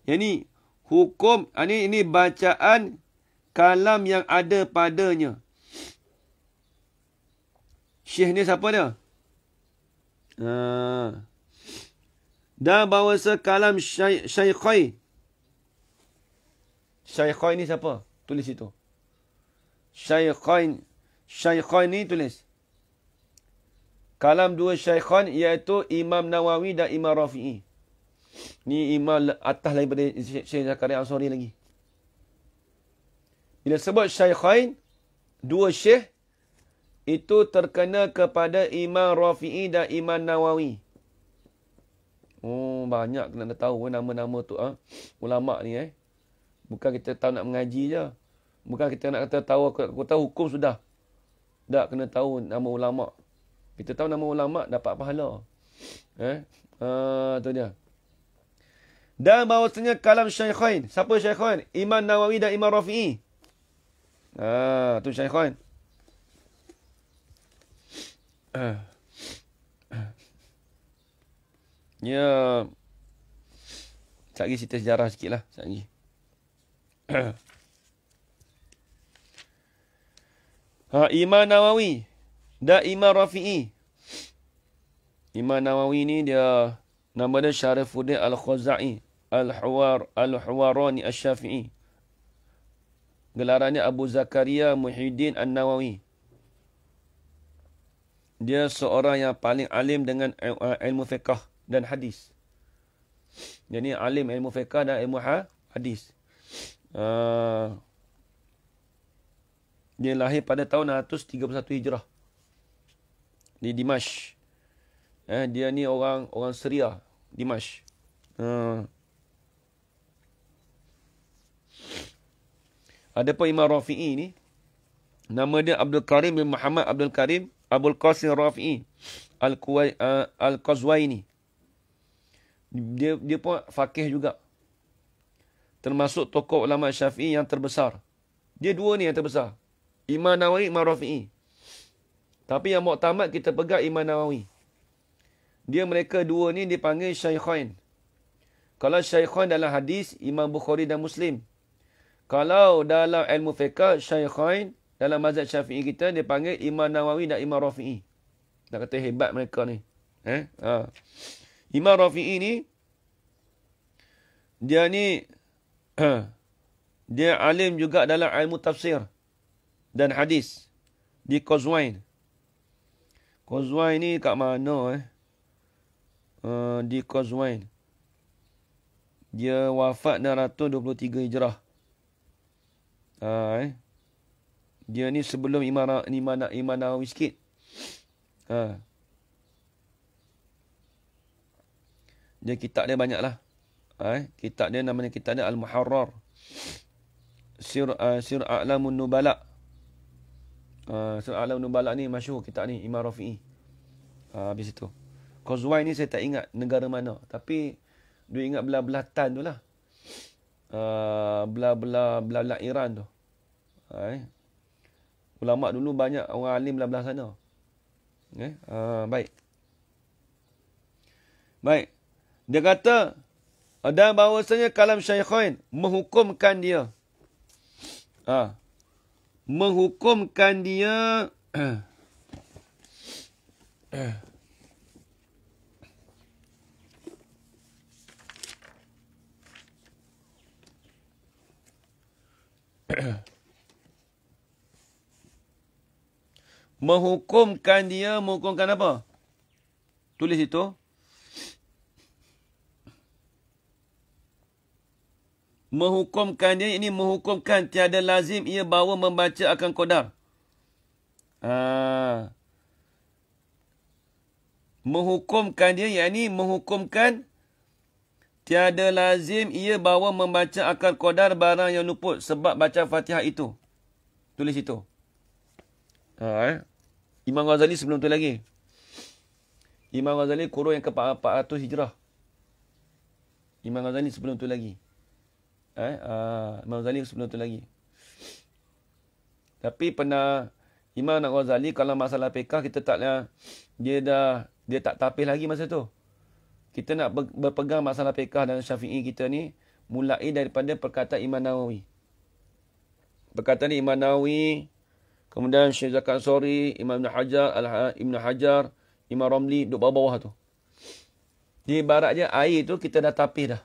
Yang ni hukum, ini bacaan kalam yang ada padanya. Syekh ni siapa dia? Dan bahawasa kalam syaikhain. Syaikhain ni siapa? Tulis itu. Syaikhain ni tulis. Kalam dua syaikhan iaitu Imam Nawawi dan Imam Rafi'i. Ni imam atas daripada Syekh Zakaria Ansari lagi. Bila sebut syaikhain, dua syekh, itu terkena kepada Imam Rafi'i dan Imam Nawawi. Banyak kena tahu nama-nama tu. Ulama' ni. Bukan kita tahu nak mengaji je. Bukan kita nak kata tahu, aku tahu hukum sudah. Tak, kena tahu nama ulama'. Kita tahu nama ulama' dapat pahala. Tu dia. Dan bahawasanya kalam syaikhain. Siapa syaikhain? Imam Nawawi dan Imam Rafi'i. Tu syaikhain. Ya. Sekejap lagi cerita sejarah sikit lah. Sekejap lagi. Imam Nawawi dan Imam Rafi'i. Imam Nawawi ni dia, nama dia Syarifuddin Al-Khuzai Al-Huwarani Al-Syafi'i. Gelarannya Abu Zakaria Muhyiddin An-Nawawi. Dia seorang yang paling alim dengan ilmu fiqh dan hadis. Jadi alim ilmu fiqh dan ilmu hadis. Dia lahir pada tahun 131 Hijrah di Dimashq. Dia ni orang Syria, Dimashq. Adapun Imam Rafi'i ni, nama dia Abdul Karim bin Muhammad Abdul Karim Abul Qasim Rafi'i Al-Qazwaini. Dia pun faqih juga. Termasuk tokoh ulama Syafi'i yang terbesar. Dia dua ni yang terbesar. Imam Nawawi, Imam Rafi'i. Tapi yang muktamad kita pegang Imam Nawawi. mereka dua ni dipanggil Syaikhain. Kalau Syaikhain dalam hadis, Imam Bukhari dan Muslim. Kalau dalam ilmu fiqh, Syaikhain dalam mazhab Syafi'i kita dipanggil Imam Nawawi dan Imam Rafi'i. Nak kata hebat mereka ni. Imam Rafi'i ni, dia ni, dia alim juga dalam ilmu tafsir dan hadis. Di Qazwain. Qazwain ni kat mana di Qazwain. Dia wafat 623 Hijrah. Dia ni sebelum Imam Nawawi sikit. Dia kitab dia banyak lah. Kitab dia namanya kitab dia Al-Muharrar. Sir A'lamun Nubala. Sir A'lamun Nubala ni masyhur kitab ni, Imam Rafi'i. Habis itu. Qazwain ni saya tak ingat negara mana. Tapi, dia ingat belah-belah Tan tu lah. Belah-belah Iran tu. Ulama dulu banyak orang alim belah-belah sana. Baik. Baik. Dia kata, dan bahawasanya kalam Syaikhain menghukumkan dia. Menghukumkan dia menghukumkan apa? Tulis itu. Menghukumkan dia, ini menghukumkan tiada lazim ia bawa membaca akan qadar. Menghukumkan dia, yakni menghukumkan tiada lazim ia bawa membaca akan qadar barang yang luput sebab baca Fatihah itu. Tulis itu. Imam Ghazali sebelum tu lagi. Imam Ghazali kurun yang ke-400 Hijrah. Imam Ghazali sebelum tu lagi. Imam Ghazali sebelum tu lagi. Tapi pernah Imam Ghazali kalau masalah fiqh kita taklah, dia tak tapis lagi masa tu. Kita nak berpegang masalah fiqh dan Syafi'i kita ni mulai daripada perkataan Imam Nawawi. Perkataan Imam Nawawi, kemudian Syekh Zakat Sori, Imam Ibn Hajar, Imam Ramli duduk bawah-bawah tu. Di ibaratnya air tu kita dah tapis dah.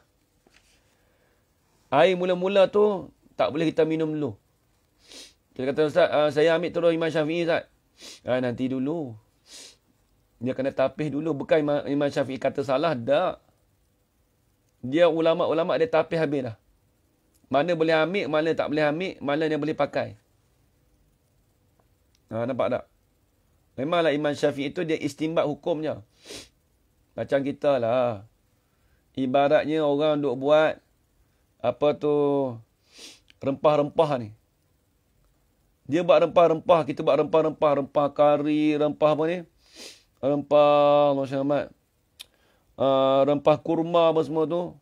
Air mula-mula tu tak boleh kita minum dulu. Kita kata, Ustaz, saya ambil terus Imam Syafi'i, Ustaz. Nanti dulu. Dia kena tapis dulu. Bukan Imam Syafi'i kata salah, tak. Dia ulama-ulama dia tapis habis dah. Mana boleh ambil, mana tak boleh ambil, mana dia boleh pakai. Nampak tak? Memanglah Imam Syafi'i itu dia istinbat hukumnya. Macam kita lah. Ibaratnya orang duk buat apa tu rempah-rempah ni. Dia buat rempah-rempah, kita buat rempah-rempah, rempah kari, rempah apa ni? Rempah Masya-Allah. Rempah kurma apa semua tu.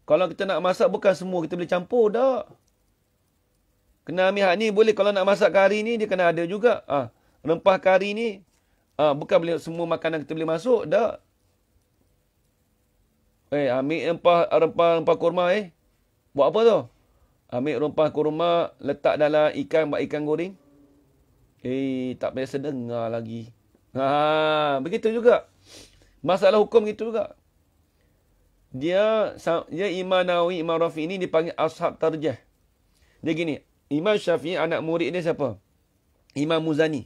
Kalau kita nak masak bukan semua kita boleh campur dak. Kena ambil hak ni boleh, kalau nak masak kari ni dia kena ada juga. Rempah kari ni bukan boleh semua makanan kita boleh masuk dak. Ambil rempah kurma buat apa tu? Ambil rempah kurma, letak dalam ikan, buat ikan goreng. Tak biasa dengar lagi. Begitu juga. Masalah hukum gitu juga. Dia Imam Nawawi, Imam Rafi'i ini dipanggil ashab tarjih. Dia gini, Imam Syafi'i anak murid dia siapa? Imam Muzani.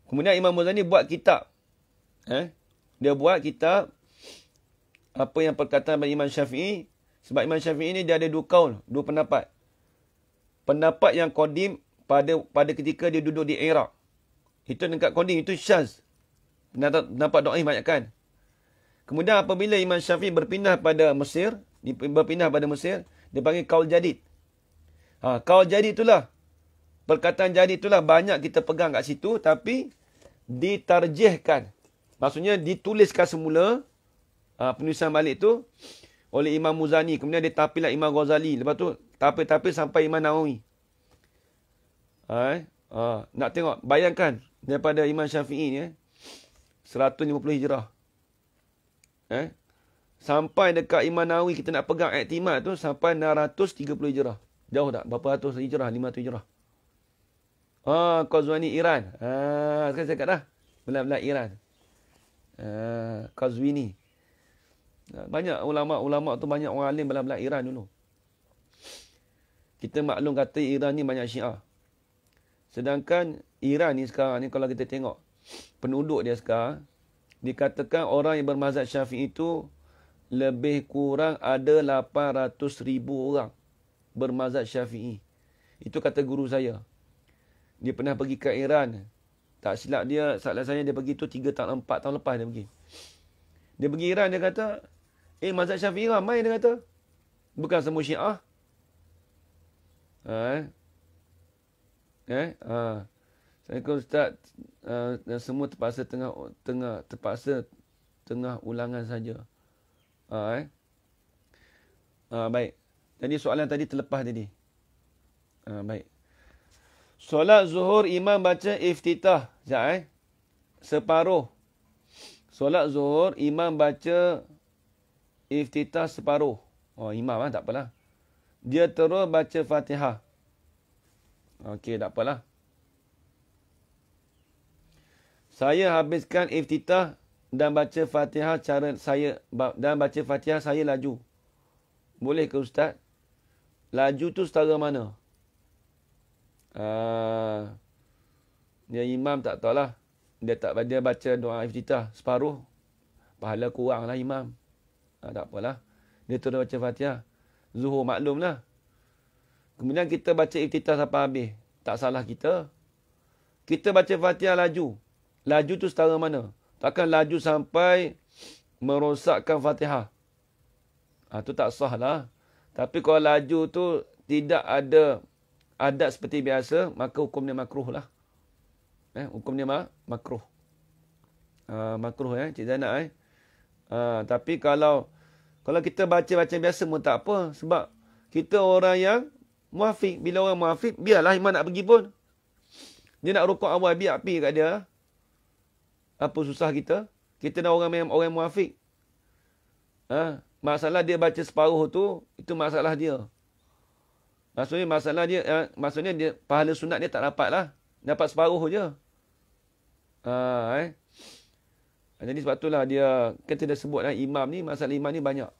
Kemudian Imam Muzani buat kitab. Dia buat kitab apa yang perkataan Imam Syafi'i. Sebab Imam Syafi'i ni dia ada dua kaul, dua pendapat. Pendapat yang qadim pada ketika dia duduk di Iraq. Itu dekat qadim, itu syaz. Pendapat dhaif banyak kan. Kemudian apabila Imam Syafi'i berpindah pada Mesir, dia panggil kaul jadid. Kaul jadid itulah, perkataan jadid itulah banyak kita pegang kat situ, tapi ditarjihkan. Maksudnya dituliskan semula, penulisan balik tu oleh Imam Muzani. Kemudian dia tapilah Imam Ghazali. Lepas tu tapis sampai Imam Nawawi. Nak tengok, bayangkan daripada Imam Syafi'i ni 150 Hijrah. Sampai dekat Imam Nawawi kita nak pegang iktimad tu sampai 630 Hijrah. Jauh tak? Berapa ratus Hijrah? 500 Hijrah. Qazwini Iran. Sekarang cakap dah. Belah-belah Iran. Qazwini. Banyak ulama' tu banyak orang alim belah-belah Iran dulu. Kita maklum kata Iran ni banyak Syiah. Sedangkan Iran ni sekarang ni kalau kita tengok penduduk dia sekarang, dikatakan orang yang bermazhab Syafi'i itu lebih kurang ada 800,000 orang bermazhab Syafi'i. Itu kata guru saya. Dia pernah pergi ke Iran. Tak silap dia, salah saya dia pergi tu 3 tahun, 4 tahun lepas dia pergi. Dia pergi Iran, dia kata, mazhab Syafi'i ramai, dia kata. Bukan semua Syiah. Assalamualaikum Ustaz. Semua terpaksa tengah ulangan saja. Baik. Jadi soalan tadi terlepas tadi. Baik. Solat zuhur imam baca iftitah. Sekejap separuh. Solat zuhur imam baca iftitah separuh. Imam tak apalah. Dia terus baca Fatihah. Okey, tak apalah. Saya habiskan iftitah dan baca Fatihah saya laju. Boleh ke Ustaz? Laju tu setara mana? Dia imam tak tahulah. Dia baca doa iftitah separuh. Pahala kurang lah imam. Tak apalah. Dia terus baca Fatihah. Zuhur maklumlah. Kemudian kita baca iftitah sampai habis. Tak salah kita. Kita baca Fatihah laju. Laju tu setara mana? Takkan laju sampai merosakkan Fatihah. Tu tak sah lah. Tapi kalau laju tu tidak ada adat seperti biasa, maka hukumnya makruh lah. Hukumnya makruh. Makruh Cik Zainab. Tapi kalau kita baca macam biasa pun tak apa. Sebab kita orang yang muafiq. Bila orang muafiq, biarlah imam nak pergi pun. Dia nak rukuk awal, biar pergi kat dia. Apa susah kita? Kita dah orang muafiq. Masalah dia baca separuh tu, itu masalah dia. Maksudnya dia pahala sunat dia tak dapat lah. Dapat separuh je. Jadi sebab itulah dia, kita dah sebut imam ni, masalah imam ni banyak.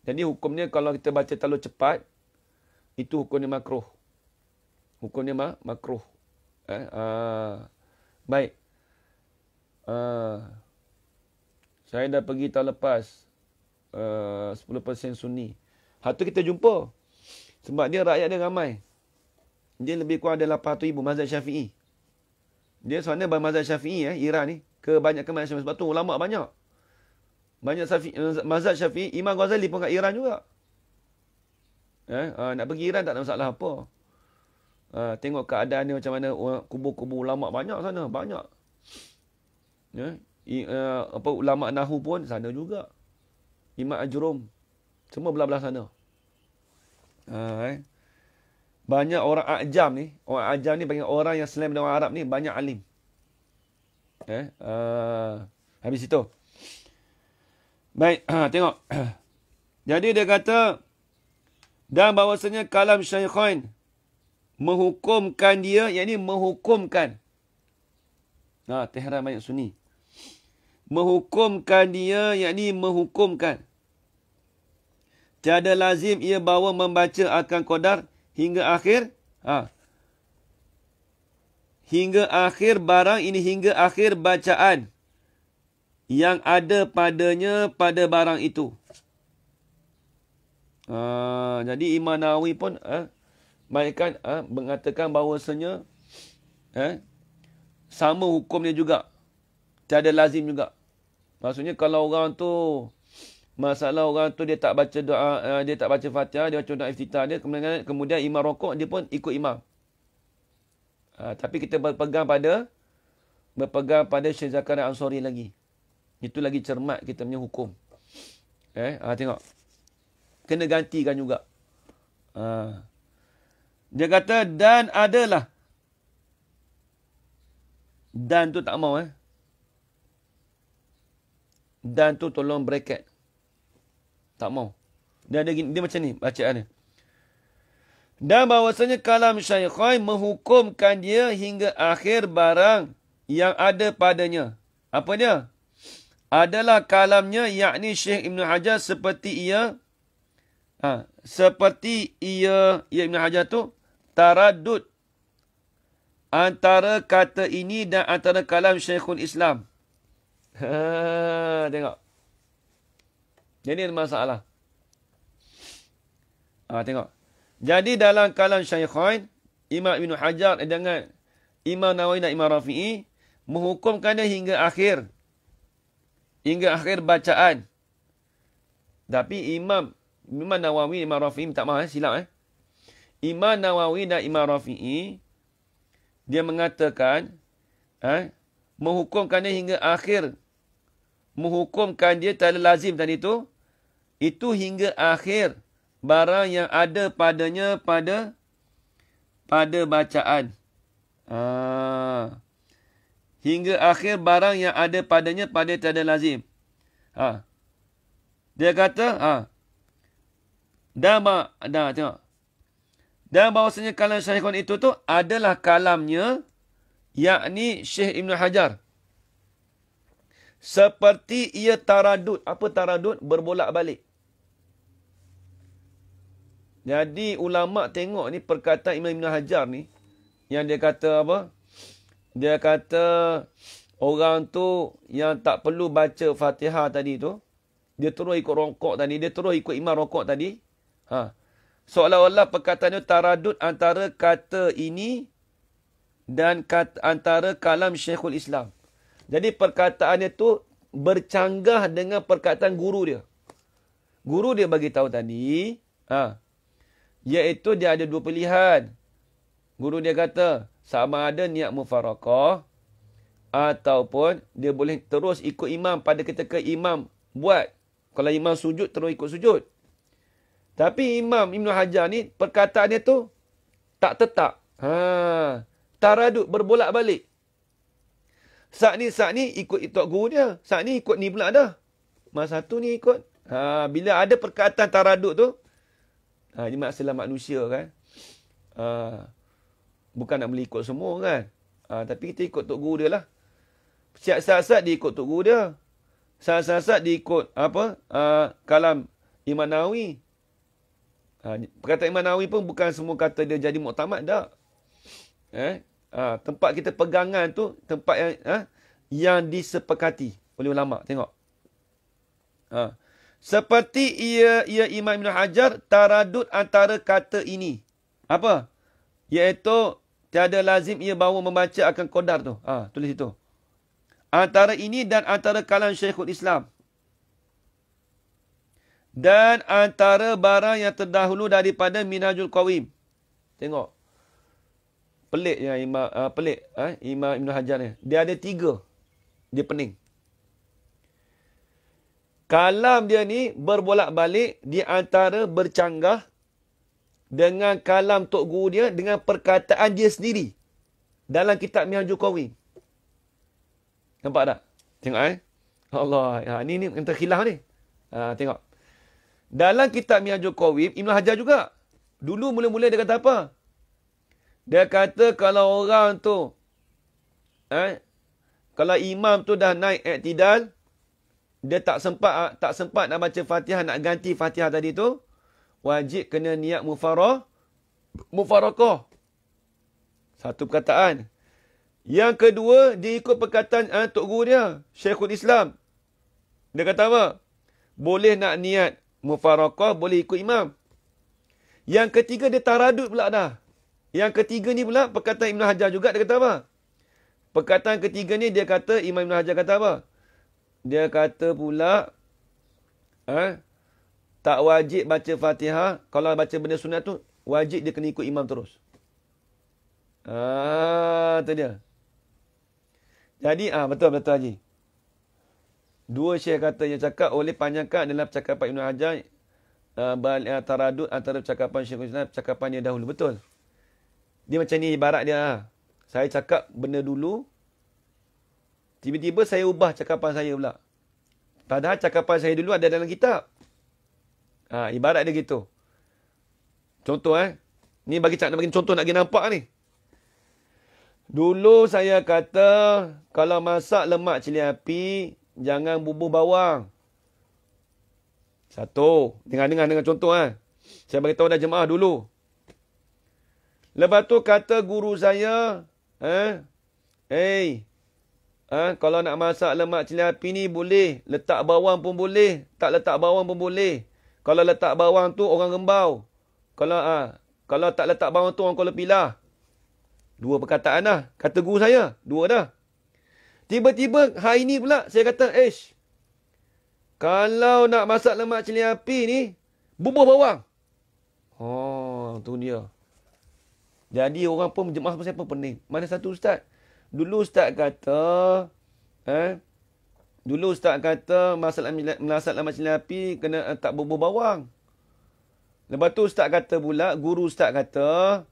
Jadi hukumnya kalau kita baca terlalu cepat, itu hukumnya makruh. Hukumnya makruh. Baik. Saya dah pergi tahun lepas. 10% Sunni. Tu kita jumpa. Sebab dia rakyat dia ramai. Dia lebih kurang ada 800,000 mazhab Syafi'i. Dia sebenarnya bermazhab Syafi'i Iran ni. Kebanyakan mazhab Syafi'i. Sebab tu ulama banyak. Banyak mazhab Syafi'i. Imam Ghazali pun kat Iran juga. Nak pergi Iran tak ada masalah apa. Tengok keadaan dia macam mana. Kubur-kubur ulama banyak sana. Banyak. Ulama Nahu pun sana juga. Imam Ajrum. Semua belah-belah sana. Banyak orang Ajam ni. Orang Ajam ni banyak orang yang selain dengan orang Arab ni banyak alim. Habis itu. Baik, tengok. Jadi dia kata, dan bahawasanya kalam syaikhain menghukumkan dia, yakni menghukumkan. Tehran banyak Sunni. Menghukumkan dia, yakni menghukumkan. Tiada lazim ia bawa membaca akan qadar hingga akhir. Hingga akhir barang ini, hingga akhir bacaan yang ada padanya pada barang itu. Jadi Imam Nawawi pun mengatakan bahawasanya sama hukumnya juga. Tiada lazim juga. Maksudnya kalau orang tu, masalah orang tu dia tak baca doa, dia tak baca Fatihah, dia baca doa iftitah dia, kemudian imam rokok, dia pun ikut imam. Tapi kita berpegang pada Syekh Zakaria Ansari lagi. Itu lagi cermat kita punya hukum. Tengok. Kena gantikan juga. Dia kata, dan adalah. Dan tu tak mau Dan tu tolong bracket. Tak mau. Dia macam ni bacaan dia. Dan bahawasanya kalam syaikhain menghukumkan dia hingga akhir barang yang ada padanya. Apa dia? Adalah kalamnya, yakni Syekh Ibn Hajar seperti ia Ibn Hajar tu taradud antara kata ini dan antara kalam Syekhul Islam. Tengok. Jadi ada masalah. Tengok. Jadi dalam kalam Syaikhain, Imam Ibn Hajar dengan Imam Nawawi dan Imam Rafi'i menghukumkannya hingga akhir. Hingga akhir bacaan. Tapi Imam Nawawi, Imam Rafi'i, tak maaf silap Imam Nawawi dan Imam Rafi'i, dia mengatakan, menghukumkannya hingga akhir. Menghukumkan dia tak lazim tadi itu hingga akhir barang yang ada padanya pada bacaan. Hingga akhir barang yang ada padanya pada tiada lazim. Dia kata, tengok. Dan bahawasanya kalam Syekhun itu tu adalah kalamnya, yakni Syekh Ibn Hajar. Seperti ia taradud. Apa taradud? Berbolak-balik. Jadi ulama' tengok ni perkataan Imam Ibn Hajar ni, yang dia kata apa? Dia kata orang tu yang tak perlu baca Fatihah tadi tu, dia terus ikut rokok tadi, dia terus ikut imam rokok tadi. Seolah-olah perkataan itu taradud antara kata ini dan antara kalam Syekhul Islam. Jadi perkataan itu bercanggah dengan perkataan guru dia. Guru dia bagi tahu tadi, iaitu dia ada dua pilihan. Guru dia kata, sama ada niat mufarakah, ataupun dia boleh terus ikut imam pada ketika imam buat. Kalau imam sujud, terus ikut sujud. Tapi Imam Ibn Hajar ni, perkataan dia tu tak tetap. Taradud, berbolak-balik. Saat ni ikut guru dia. Saat ni ikut ni pula dah. Masa satu ni ikut. Bila ada perkataan taradud tu, ini masalah manusia kan. Bukan nak boleh ikut semua kan. Tapi kita ikut tok guru dia lah. Saat-saat dia ikut tok guru dia. Saat-saat dia ikut kalam Imam Nawawi. Perkataan Imam Nawawi pun bukan semua kata dia jadi muktamad dah. Tempat kita pegangan tu tempat yang disepakati oleh ulama. Tengok. Seperti ia Imam Ibn Hajar taradud antara kata ini. Apa? Iaitu tiada lazim ia bawa membaca akan qadar tu. Tulis itu. Antara ini dan antara kalam Syekhul Islam. Dan antara barang yang terdahulu daripada Minhajul Qawim. Tengok. Pelik ya Imam Ibn Hajar ni. Dia ada 3. Dia pening. Kalam dia ni berbolak-balik di antara bercanggah dengan kalam tok guru dia dengan perkataan dia sendiri dalam kitab Minhajul Qawim. Nampak tak? Tengok Allah. Ni yang terkhilaf ni. Tengok. Dalam kitab Minhajul Qawim, Ibn Hajar juga. Dulu mula-mula dia kata apa? Dia kata kalau orang tu, kalau imam tu dah naik i'tidal, dia tak sempat nak baca Fatihah, nak ganti Fatihah tadi tu, wajib kena niat mufarakah. Satu perkataan. Yang kedua, dia ikut perkataan tok guru dia, Syekhul Islam. Dia kata apa? Boleh nak niat mufarakah, boleh ikut imam. Yang ketiga, dia taradud pula dah. Yang ketiga ni pula, perkataan Ibn Hajar juga, dia kata apa? Perkataan ketiga ni, dia kata, Imam Ibn Hajar kata apa? Dia kata pula, tak wajib baca Fatihah. Kalau baca benda sunat tu, wajib dia kena ikut imam terus. Tu dia. Jadi, betul-betul Haji. Dua syekh kata yang cakap oleh panjangkan dalam percakapan Ibn Hajar, taradud antara percakapan Syekhul Islam, percakapan dia dahulu. Betul. Dia macam ni ibarat dia. Saya cakap benda dulu, Tiba-tiba saya ubah cakapan saya pula. Padahal cakapan saya dulu ada dalam kitab. Ibarat dia gitu. Contoh Ni bagi contoh nak pergi nampak ni. Dulu saya kata, kalau masak lemak cili api, jangan bubuh bawang. Satu. Dengar dengan contoh Saya beritahu dah jemaah dulu. Lepas tu kata guru saya, kalau nak masak lemak cili api ni boleh. Letak bawang pun boleh. Tak letak bawang pun boleh. Kalau letak bawang tu orang rembau. Kalau tak letak bawang tu orang Kuala Pilah. Dua perkataan dah. Kata guru saya. Dua dah. Tiba-tiba hari ni pula saya kata, kalau nak masak lemak cili api ni, bubuh bawang. Tu dia. Jadi orang pun jemaah saya pun pening. Mana satu ustaz? Dulu ustaz kata, masak lemak cili api kena tak bubuh bawang. Lepas tu ustaz kata pula, guru ustaz kata,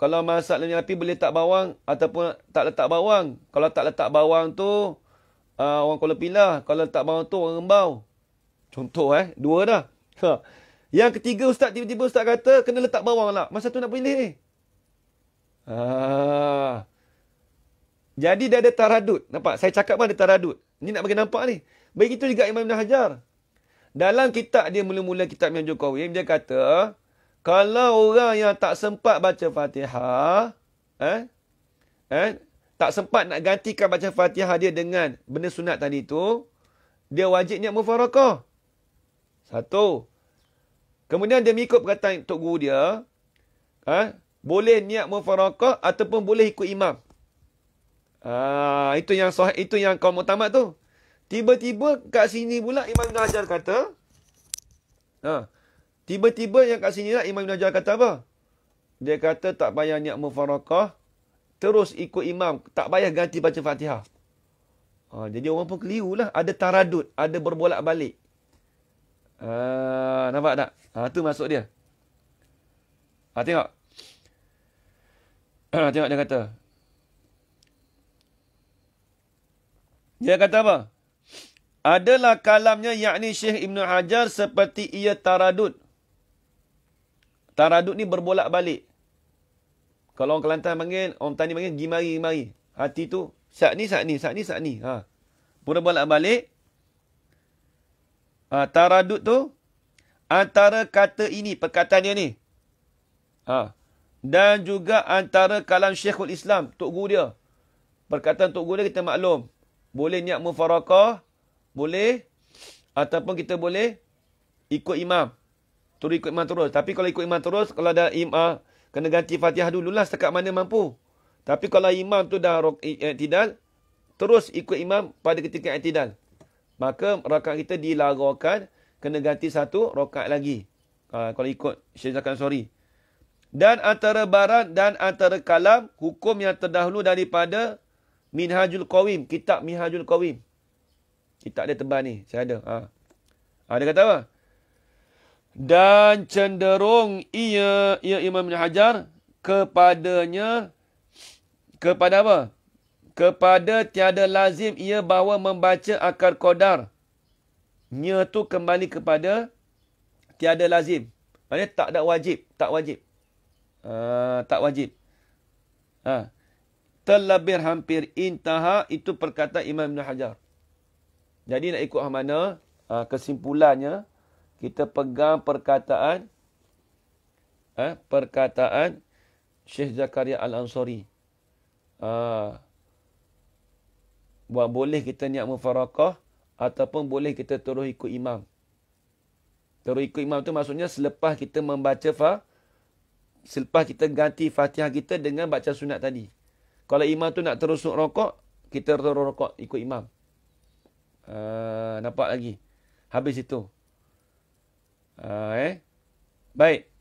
kalau masak lemak api boleh letak bawang ataupun tak letak bawang. Kalau tak letak bawang tu, orang Kuala Pilah. Kalau letak bawang tu, orang Rembau. Contoh dua dah. Yang ketiga ustaz, tiba-tiba ustaz kata, kena letak bawang lah. Masa tu nak pilih ni. Jadi dia ada taradud. Nampak? Saya cakap pun ada taradud. Ni nak bagi nampak ni. Begitu juga Imam Ibn Hajar. Dalam kitab dia, mula-mula kitab Minhajul Qawim, dia kata, kalau orang yang tak sempat baca Fatihah, tak sempat nak gantikan baca Fatihah dia dengan benda sunat tadi tu, dia wajib niat mufarakah. Satu. Kemudian dia mengikut perkataan Tok Guru dia, boleh niat mufarakah ataupun boleh ikut imam. Itu yang sahih, itu yang kaum muktamad tu. Tiba-tiba kat sini pula Imam Ibn Hajar kata, tiba-tiba yang kat sini lah Imam Ibn Hajar kata apa? Dia kata tak payah niat mufarakah, terus ikut imam, tak payah ganti baca Fatihah. Jadi orang pun keliru lah. Ada taradud, ada berbolak-balik. Nampak tak? Tu maksud dia. Tengok. Tengok dia kata. Dia kata apa? Adalah kalamnya yakni Syekh Ibn Hajar seperti ia taradud. Taradud ni berbolak-balik. Kalau orang Kelantan panggil, orang Tani panggil gimari-gimari. Hati tu, saat ni. Pura bolak-balik. Taradud tu, antara kata ini, perkataan dia ni. Dan juga antara kalam Syekhul Islam, Tok Guru dia. Perkataan Tok Guru dia kita maklum. Boleh niat mufarakah, boleh. Ataupun kita boleh ikut imam. Terus ikut imam terus. Tapi kalau ikut imam terus, kalau ada imam, kena ganti Fatihah dululah setakat mana mampu. Tapi kalau imam tu dah i'tidal, terus ikut imam pada ketika i'tidal. Maka rakaat kita dilagakkan, kena ganti satu rakaat lagi. Kalau ikut Syekh Zakaria Ansari. Dan antara barat dan antara kalam, hukum yang terdahulu daripada Minhajul Qawim. Kitab Minhajul Qawim. Kitab dia tebal ni. Saya ada. Dia kata apa? Dan cenderung ia Imam Ibn Hajar kepadanya, kepada apa? Kepada tiada lazim ia bahawa membaca akar qadar. Nya tu kembali kepada tiada lazim. Maksudnya tak ada wajib. Tak wajib. Tak wajib. Terlebih hampir intaha, itu perkataan Imam Ibn Hajar. Jadi nak ikut mana? Kesimpulannya, kita pegang perkataan Syekh Zakaria Al-Ansari. Boleh kita niat mufarakah ataupun boleh kita terus ikut imam. Terus ikut imam tu maksudnya selepas kita membaca selepas kita ganti Fatihah kita dengan baca sunat tadi. Kalau imam tu nak terus rokok, kita terus rokok ikut imam. Nampak lagi. Habis itu. Baik.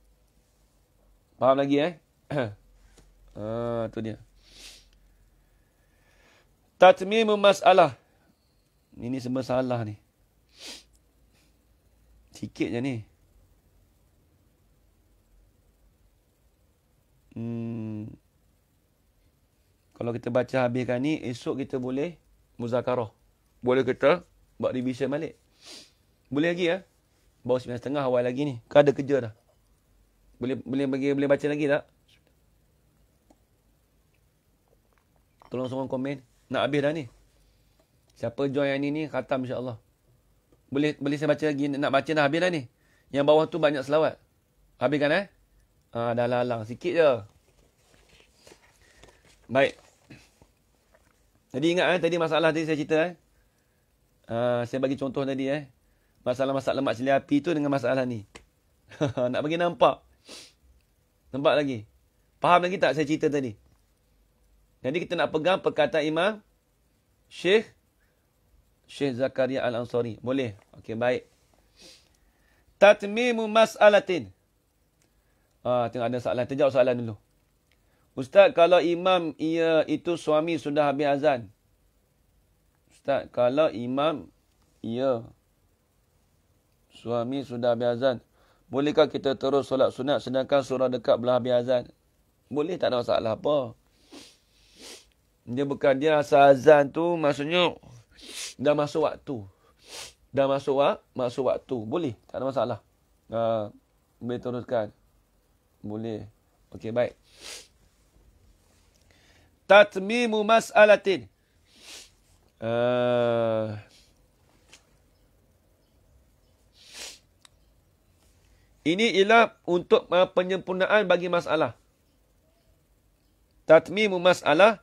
Faham lagi tu dia. Tatmimu mas'alah. Ini masalah ni. Sikit je ni. Kalau kita baca habiskan ni, esok kita boleh muzakarah. Boleh kita buat revision balik. Boleh lagi ya? Baru 9.30 awal lagi ni. Kan ada kerja dah. Boleh baca lagi tak? Tolong sorang komen. Nak habis dah ni. Siapa join yang ni khatam insya-Allah. Boleh saya baca lagi. Nak baca dah habis dah ni. Yang bawah tu banyak selawat. Habiskan dah lalang sikit je. Baik. Jadi ingat tadi masalah tadi saya cerita saya bagi contoh tadi masalah-masalah lemak cili api tu dengan masalah ni. Nak bagi nampak. Nampak lagi? Faham lagi tak saya cerita tadi? Jadi kita nak pegang perkataan Imam Syekh Zakaria Al-Ansari. Boleh? Okey, baik. Tatmimu mas'alatin. Tengok ada soalan. Terjawab soalan dulu. Ustaz, kalau imam itu suami sudah habis azan. Ustaz, kalau imam suami sudah habis azan, bolehkah kita terus solat sunat sedangkan surah dekat belah habis azan? Boleh, tak ada masalah apa. Dia bukan dia asal azan tu maksudnya dah masuk waktu. Dah masuk waktu. Boleh, tak ada masalah. Boleh teruskan. Boleh. Okey, baik. Tatmimu mas'alatin. Ini ialah untuk penyempurnaan bagi masalah. Tatmimu mas'alah.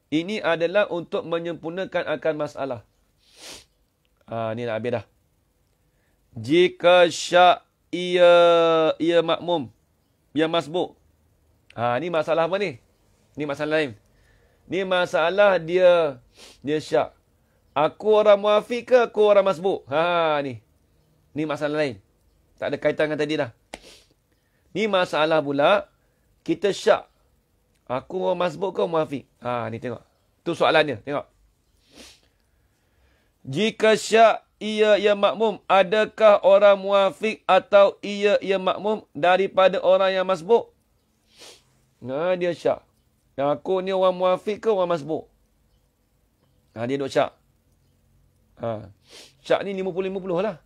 Ini adalah untuk menyempurnakan akan masalah. Ni nak habis dah. Jika syak ia makmum, ia masbuk. Ni masalah apa ni? Ni masalah lain. Ni masalah dia syak. Aku orang muafiq ke aku orang masbuk? Ni. Ni masalah lain. Tak ada kaitan dengan tadi dah. Ni masalah pula kita syak. Aku orang masbuk ke muafiq? Ni tengok. Tu soalannya. Tengok. Jika syak ia makmum, adakah orang muafiq atau ia makmum daripada orang yang masbuk? Dia syak. Aku ni orang muafiq ke orang masbuk? Dia duk syak. Syak ni 50-50 lah.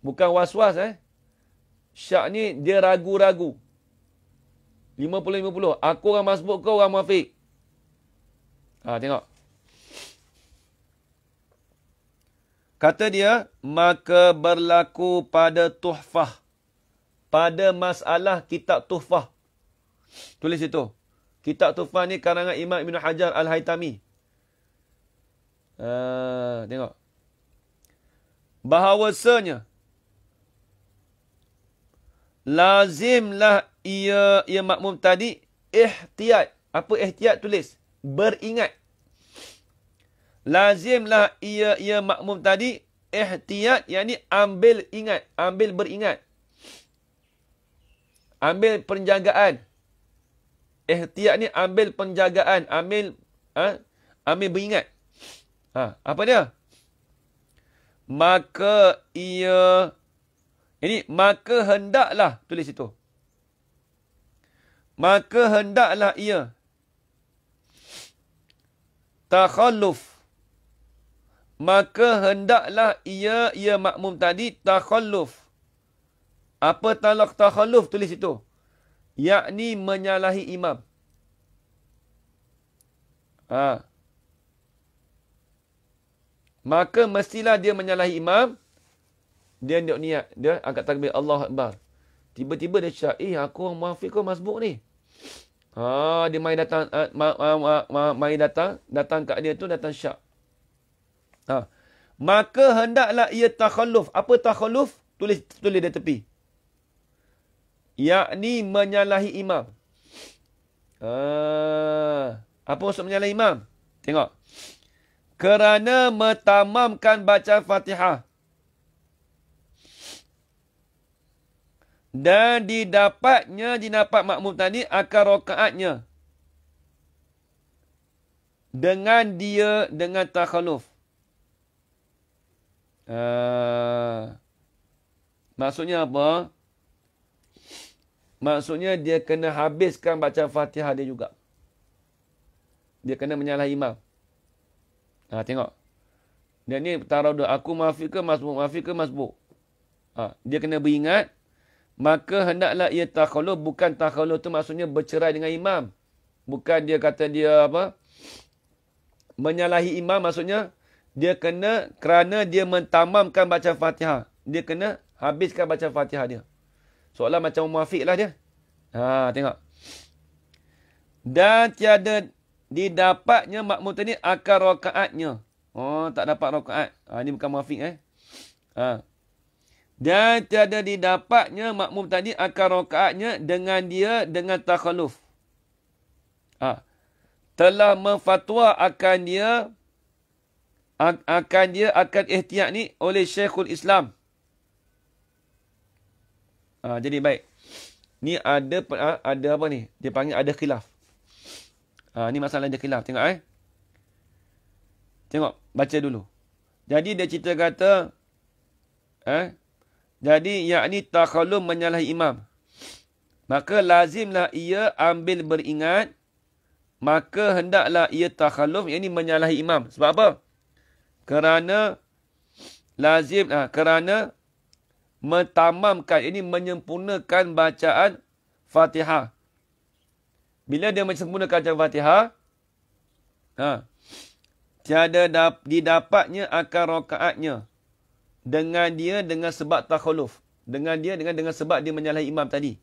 Bukan was-was Syak ni dia ragu-ragu. 50-50. Aku orang masbuk ke orang muafiq? Tengok. Kata dia, maka berlaku pada tuhfah. Pada masalah kitab tuhfah. Tulis itu. Kitab tuhfah ni karangan Imam Ibn Hajar Al-Haytami. Tengok. Bahawasanya lazimlah ia makmum tadi ihtiyat. Apa ihtiyat? Tulis. Beringat. Lazimlah ia makmum tadi ihtiyat, yakni ambil ingat, ambil beringat. Ambil penjagaan. Ihtiyat ni ambil penjagaan, ambil beringat. Apa dia? Maka maka hendaklah, tulis itu. Maka hendaklah ia takhalluf. Maka hendaklah ia makmum tadi takhalluf. Apa takhalluf? Tulis itu. Yakni menyalahi imam. Maka mestilah dia menyalahi imam. Dia nak niat. Dia angkat takbir. Allah Akbar. Tiba-tiba dia syak. Aku orang muafiq ke masbuk ni? Dia mai datang kat dia tu, datang syak. Maka hendaklah ia takhalluf. Apa takhalluf? Tulis dia tepi. Yakni menyalahi imam. Apa maksud menyalahi imam? Tengok. Kerana metamamkan bacaan Fatihah. Dan didapat makmum tadi akan rakaatnya. Dengan takhalluf. Maksudnya apa? Maksudnya dia kena habiskan bacaan Fatihah dia juga. Dia kena menyalahi imam. Tengok. Dan ni taradud. Aku muafiq ke masbuk? Muafiq ke masbuk? Dia kena beringat. Maka hendaklah ia takhalluf. Bukan takhalluf tu maksudnya bercerai dengan imam. Bukan dia kata dia apa? Menyalahi imam maksudnya. Dia kena kerana dia mentamamkan baca Fatihah. Dia kena habiskan baca Fatihah dia. Seolah macam muafiq lah dia. Tengok. Dan tiada didapatnya makmum tadi akan rakaatnya. Tak dapat rakaat. Ini bukan muafiq Dan tiada didapatnya makmum tadi akan rakaatnya dengan dia dengan takhalluf. Telah memfatwa akan dia akan ihtiyat ni oleh Syekhul Islam. Jadi baik. Ni ada apa ni? Dia panggil ada khilaf. Ni masalah ada khilaf. Tengok Tengok, baca dulu. Jadi dia cerita kata jadi yakni takhalluf menyalahi imam. Maka lazimlah ia ambil beringat. Maka hendaklah ia takhalluf, yakni menyalahi imam. Sebab apa? Kerana mentamamkan, ini menyempurnakan bacaan Fatihah. Bila dia menyempurnakan bacaan Fatihah, tiada didapatnya akan rakaatnya dengan sebab takhalluf. Dengan sebab dia menyalahi imam tadi.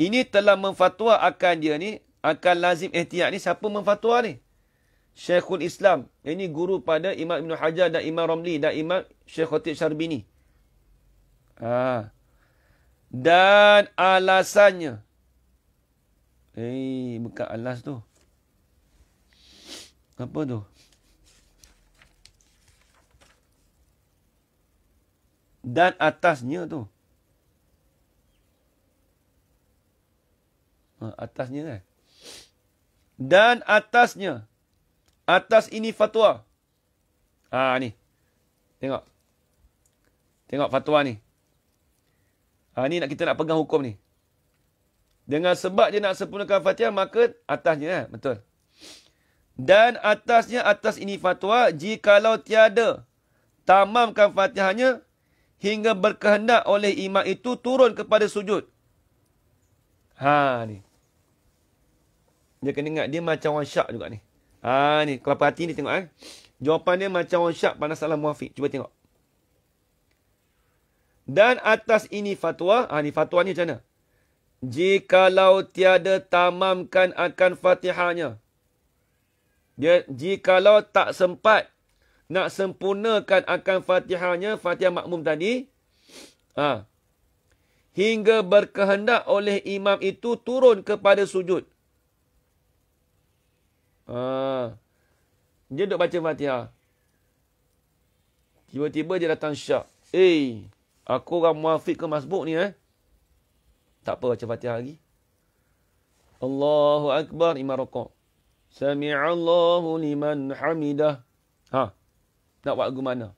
Ini telah memfatwa akan dia ni, akan lazim ihtiyat ni. Siapa memfatwa ni? Syekhul Islam. Ini guru pada Imam Ibn Hajar dan Imam Ramli dan Imam Syekh Khatib Syarbini. Dan alasannya. Bukan alas tu. Apa tu? Dan atasnya tu. Atasnya kan? Dan atasnya. Atas ini fatwa. Ni. Tengok. Tengok fatwa ni. Ni kita nak pegang hukum ni. Dengan sebab dia nak sempurnakan Fatihah, maka atasnya. Betul. Dan atasnya, atas ini fatwa, jikalau tiada tamamkan Fatihahnya, hingga berkehendak oleh imam itu turun kepada sujud. Ni. Dia kena ingat, dia macam orang syak juga ni. Ni, kalau perhati ni tengok jawapan dia macam orang syak pada salah muafiq. Cuba tengok. Dan atas ini fatwa, ni fatwa ni macam mana? Jikalau tiada tamamkan akan Fatihahnya. Jikalau tak sempat nak sempurnakan akan Fatihahnya, Fatihah makmum tadi, hingga berkehendak oleh imam itu turun kepada sujud. Dia duduk baca Fatihah. Tiba-tiba dia datang syak. Aku orang muafiq ke masbuk ni Tak apa baca Fatihah lagi. Allahu Akbar, imam rukuk. Sami'allahu liman hamidah. Nak buat lagu mana?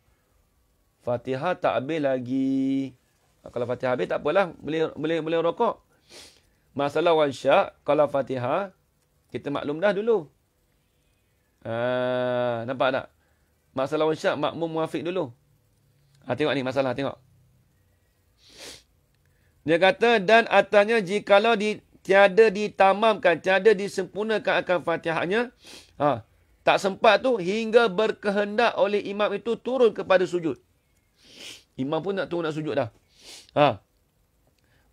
Fatihah tak habis lagi. Kalau Fatihah habis tak apalah, boleh rukuk. Masalah orang syak, kalau Fatihah kita maklum dah dulu. Nampak tak? Masalah orang syak, makmum muafiq dulu. Tengok ni masalah, tengok. Dia kata, dan atasnya jikalau tiada ditamamkan, tiada disempurnakan akan Fatihahnya, tak sempat tu hingga berkehendak oleh imam itu turun kepada sujud. Imam pun nak turun nak sujud dah.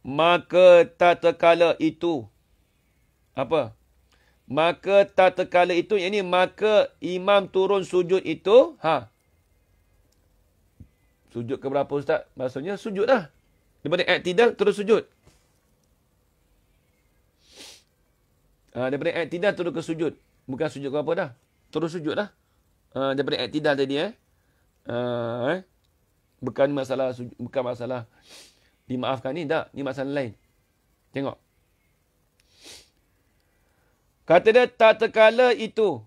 Maka tatkala itu, apa? Maka tatkala itu, yakni maka imam turun sujud itu, sujud ke berapa ustaz? Maksudnya sujud dah. Daripada i'tidal terus sujud. Daripada i'tidal terus ke sujud. Bukan sujud ke apa dah. Terus sujud dah. Daripada i'tidal tadi Bukan masalah dimaafkan ni, tak. Ni masalah lain. Tengok. Kata dia, tak terkala itu.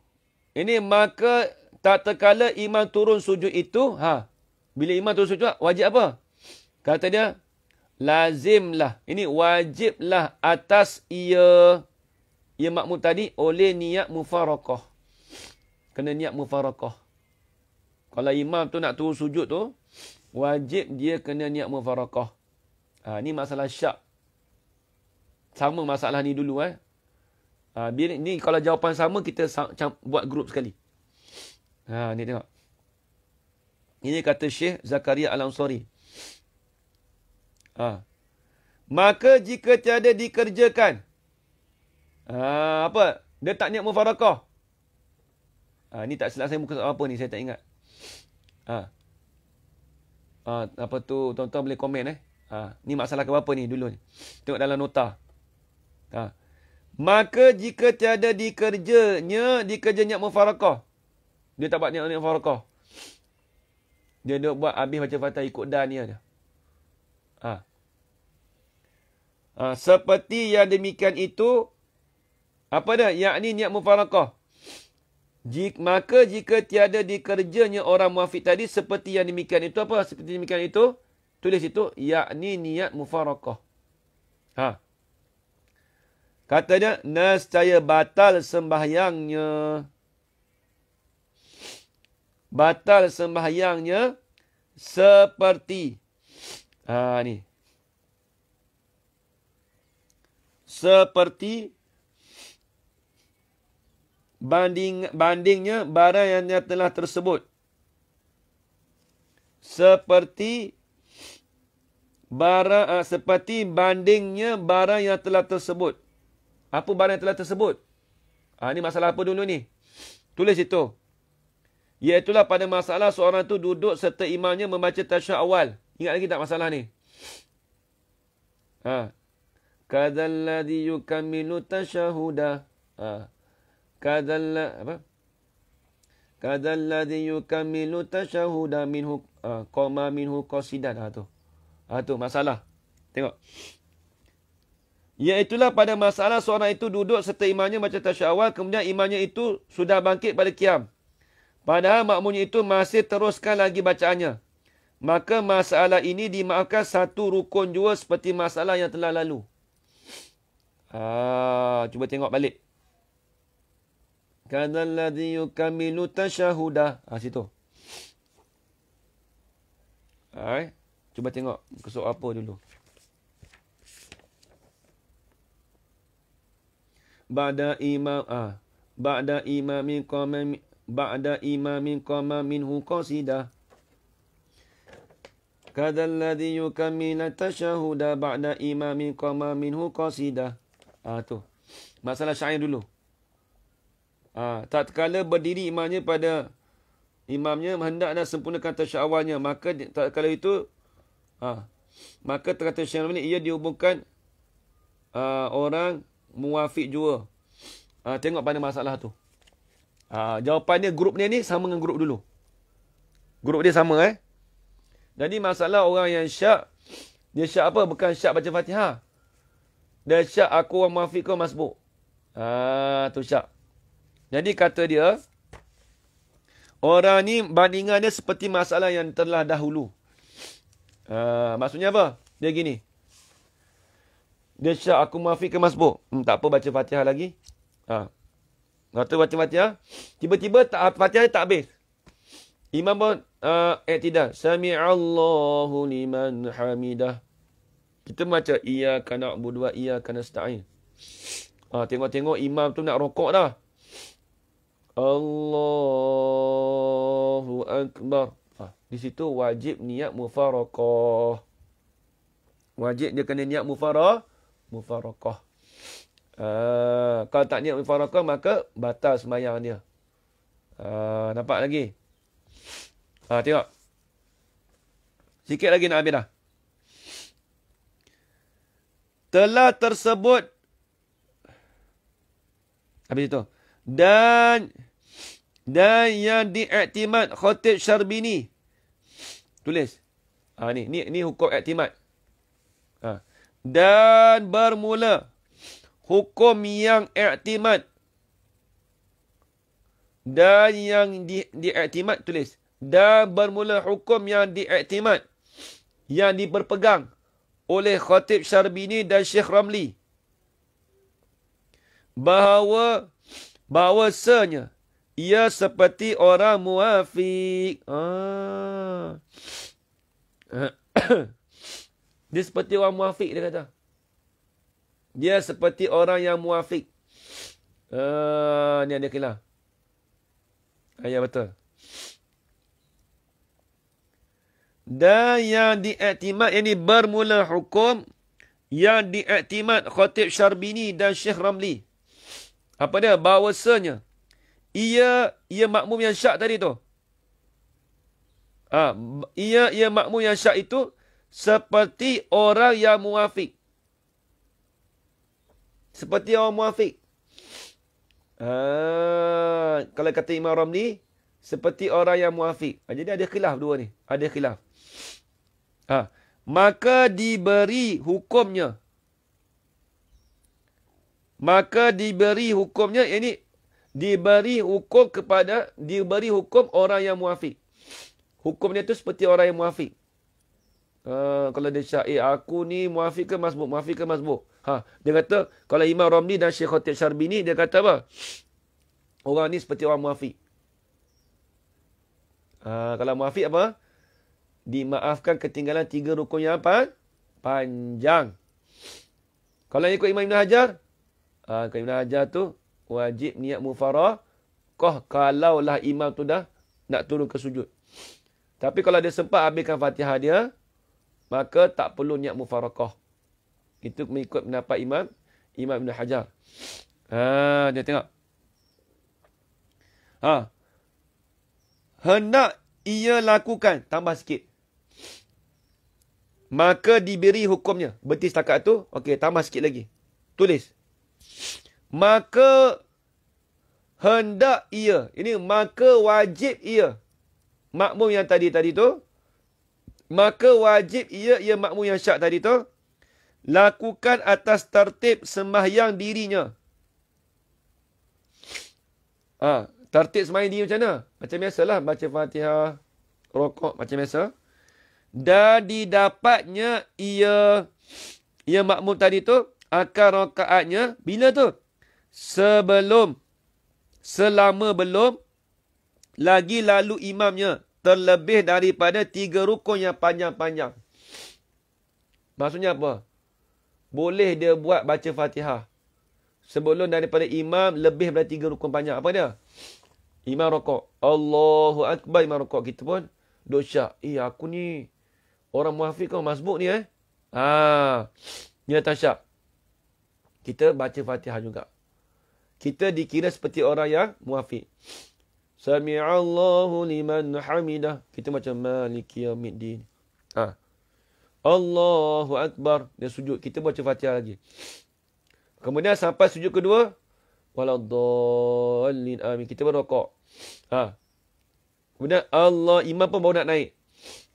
Ini maka tak terkala imam turun sujud itu. Bila imam turun sujud, wajib apa? Kata dia, lazimlah. Ini wajiblah atas ia makmum tadi oleh niat mufaraqah. Kena niat mufaraqah. Kalau imam tu nak turun sujud tu, wajib dia kena niat mufarakah. Ni masalah syak. Sama masalah ni dulu. Ni kalau jawapan sama, kita buat grup sekali. Ni tengok. Ini kata Syekh Zakaria Al-Ansari. Maka jika tiada dikerjakan, apa? Dia tak niat mufarakah. Ni tak silap saya muka apa ni, saya tak ingat. Apa tu, tuan-tuan boleh komen ni masalah ke apa ni dulu ni. Tengok dalam nota. Maka jika tiada dikerja niat mufarakah. Dia tak buat niat mufarakah. Dia buat habis baca Fatihah ikut dan ni aja. Seperti yang demikian itu, apa dah? Yakni niat mufarakah. Maka jika tiada dikerjanya orang muafiq tadi, seperti yang demikian itu, apa? Seperti demikian itu, tulis itu, yakni niat mufarakah. Kata dia, nescaya batal sembahyangnya. Batal sembahyangnya seperti. Ni. Seperti bandingnya barang yang telah tersebut. Seperti bandingnya barang yang telah tersebut. Apa barang yang telah tersebut? Ni masalah apa dulu ni? Tulis itu. Iaitulah pada masalah seorang tu duduk serta imamnya membaca tasyahud awal. Ingat lagi tak masalah ni? Kadalladhi yukammilu tasyahuda. Kadalladhi yukammilu tasyahuda minhu qama minhu qasidan. Tu masalah. Tengok. Iaitulah pada masalah seorang itu duduk serta imamnya baca tasyahud awal, kemudian imamnya itu sudah bangkit pada qiyam. Padahal makmumnya itu masih teruskan lagi bacaannya. Maka masalah ini dimaafkan satu rukun jua seperti masalah yang telah lalu. Cuba tengok balik. Kadalladhi yukammilu tasyahuda. Situ. Cuba tengok kesuk apa dulu. Ba'da imamin qama minhu qasidah. Kadalladhi yukammilu tasyahuda ba'da imamin qama minhu qasidah. Tu. Masalah syair dulu. Tatkala berdiri imamnya hendak sempurnakan tasyahud awalnya, maka tatkala itu maka kata Syekh ini ia dihubungkan orang muwafiq jua. Tengok pada masalah tu. Jawapannya grup ni sama dengan grup dulu. Grup dia sama Jadi masalah orang yang syak, dia syak apa? Bukan syak baca Fatihah. Dia syak aku orang muwafiq kau masbuk. Tu syak. Jadi kata dia, orang ni bandingan dia seperti masalah yang telah dahulu. Maksudnya apa? Dia gini. Dia syak aku muwafiq ke masbuk. Tak apa baca Fatihah lagi. Kata baca Fatihah. Tiba-tiba Fatihah tak habis. Imam pun i'tidal. Sami'allahu liman hamidah. Kita baca iyyaka na'budu wa iyyaka nasta'in. Tengok-tengok imam tu nak rokok dah. Allahu akbar. Di situ wajib niat mufarakah. Wajib dia kena niat mufarakah. Kalau tak niat mufarakah, maka batal sembahyang dia. Nampak lagi? Tengok. Sikit lagi nak habis dah. Telah tersebut. Habis itu. Dan yang diiktimad Khatib Syarbini. Tulis. Ni hukum iktimad. Dan bermula hukum yang iktimad. Dan yang diiktimad, tulis. Dan bermula hukum yang diiktimad, yang diberpegang oleh Khatib Syarbini dan Syekh Ramli. Bahawasanya ia seperti orang muafik. Dia seperti orang muafik, dia kata. Dia seperti orang yang muafik. Ni ada khilaf. Ya, betul. Dan yang diiktimad, yang ini bermula hukum, yang diiktimad Khatib Syarbini dan Syekh Ramli. Apa dia? Bahawasanya, ia makmum yang syak tadi tu. Ia makmum yang syak itu seperti orang yang muafik. Seperti orang muafik. Kalau kata Imam Ramli, seperti orang yang muafik. Jadi ada khilaf dua ni. Ada khilaf. Maka diberi hukumnya. Ini diberi hukum orang yang muafik. Hukumnya tu seperti orang yang muafik. Kalau dia syak, aku ni muafik ke masbuk? Muafik ke masbuk? Dia kata, kalau Imam Ramli dan Syekh Khatib Syarbini, dia kata apa? Orang ni seperti orang muafik. Kalau muafik apa? Dimaafkan ketinggalan 3 rukun yang apa? Panjang. Kalau ikut Imam Ibn Hajar, kalau Ibn Hajar tu, wajib niat mufaraqah kalaulah imam tu dah nak turun ke sujud. Tapi kalau dia sempat habiskan Fatihah dia, maka tak perlu niat mufaraqah. Itu mengikut pendapat Imam Ibn Hajar. Dia tengok. Hendak ia lakukan, tambah sikit. Maka diberi hukumnya. Berarti setakat tu, okey, tambah sikit lagi. Tulis. Maka hendak ia. Ini maka wajib ia. Makmum yang tadi tu. Maka wajib ia makmum yang syak tadi tu. Lakukan atas tertib sembahyang dirinya. Tertib sembahyang diri macam mana? Macam biasalah. Baca Fatihah, rokok macam biasa. Dan didapatnya ia makmum tadi tu akan rakaatnya bila tu? Selama belum lagi lalu imamnya terlebih daripada 3 rukun yang panjang-panjang. Maksudnya apa? Boleh dia buat baca Fatihah sebelum daripada imam lebih daripada 3 rukun panjang. Apa dia? Imam rokok. Allahu Akbar, imam rokok. Kita pun duk syak. Aku ni orang muafik kau masbuk ni Dia tak syak. Kita baca Fatihah juga. Kita dikira seperti orang yang muafik. Sami'allahu liman hamidah. Kita macam maliki yaumiddin. Allahu Akbar. Dia sujud. Kita baca Fatihah lagi. Kemudian sampai sujud kedua. Waladdallin amin. Kita berrokok. Kemudian Allah, imam pun baru nak naik.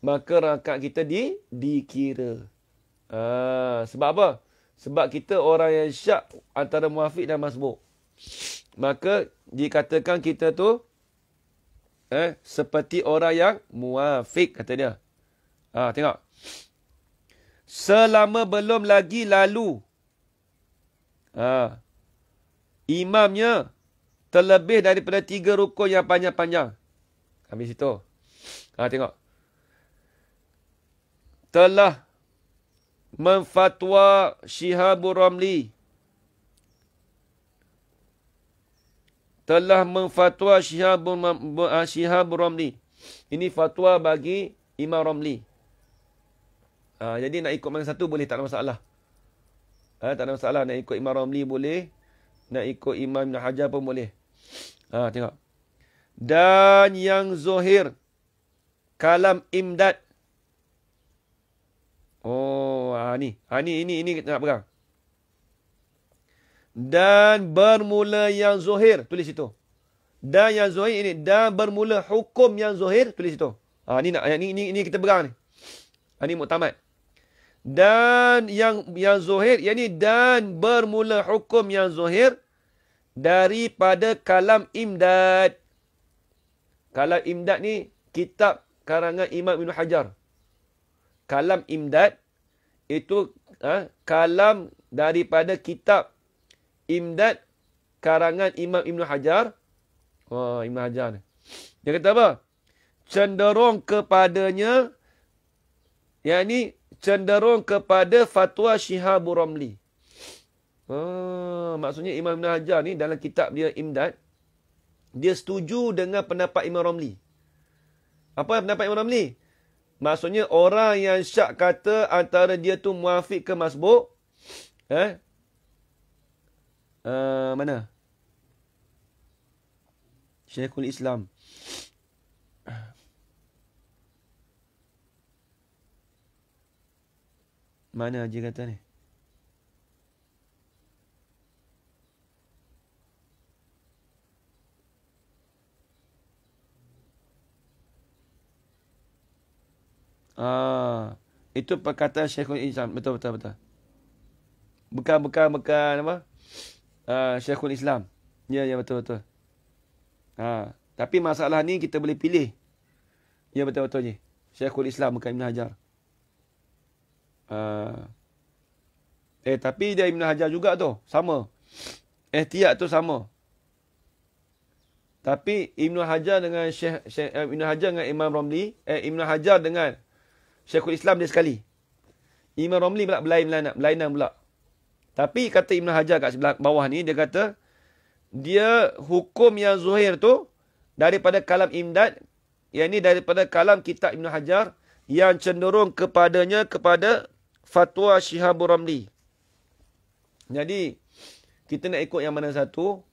Maka rakaat kita dikira. Sebab apa? Sebab kita orang yang syak antara muafik dan masbuk. Maka dikatakan kita tu seperti orang yang muafik, kata dia. Tengok. Selama belum lagi lalu imamnya terlebih daripada 3 rukun yang panjang-panjang. Habis itu. Tengok. Telah memfatwa Syihabur Ramli. Syihabur Ramli. Ini fatwa bagi Imam Ramli. Jadi nak ikut mana satu boleh, tak ada masalah. Tak ada masalah. Nak ikut Imam Ramli boleh. Nak ikut Imam Ibn Hajar pun boleh. Tengok. Dan yang zuhir kalam imdad. Ini kita nak pegang. Dan bermula yang zuhir. Tulis itu. Dan yang zuhir ini. Dan bermula hukum yang zuhir. Tulis itu. Ini kita pegang ni. Ini muktamad. Dan yang zuhir. Yang ini dan bermula hukum yang zuhir. Daripada kalam imdad. Kalam imdad ni kitab karangan Imam Ibn Hajar. Kalam imdad itu kalam daripada kitab imdad karangan Imam Ibn Hajar. Ibn Hajar ni. Dia kata apa? Cenderung kepadanya, yakni cenderung kepada fatwa Syihabur Ramli. Maksudnya Imam Ibn Hajar ni dalam kitab dia Imdad, dia setuju dengan pendapat Imam Ramli. Apa pendapat Imam Ramli? Maksudnya orang yang syak kata antara dia tu muafiq ke masbuk. Mana? Syekhul Islam. Mana dia kata ni? Itu perkataan Syekhul Islam. Betul. Bukan apa? Syekhul Islam. Ya, betul. Tapi masalah ni kita boleh pilih. Ya, betul je. Syekhul Islam bukan Ibn Hajar. Tapi dia Ibn Hajar juga tu. Sama. Ihtiyat tu sama. Tapi Ibn Hajar dengan Ibn Hajar dengan Imam Ramli, Ibn Hajar dengan Syekhul Islam dia sekali. Imam Ramli pula berlainan pula. Tapi kata Ibn Hajar kat sebelah bawah ni, dia kata dia hukum yang zuhir tu daripada kalam Imdad, yang ni daripada kalam kitab Ibn Hajar yang cenderung kepadanya kepada fatwa Syihabur Ramli. Jadi kita nak ikut yang mana satu?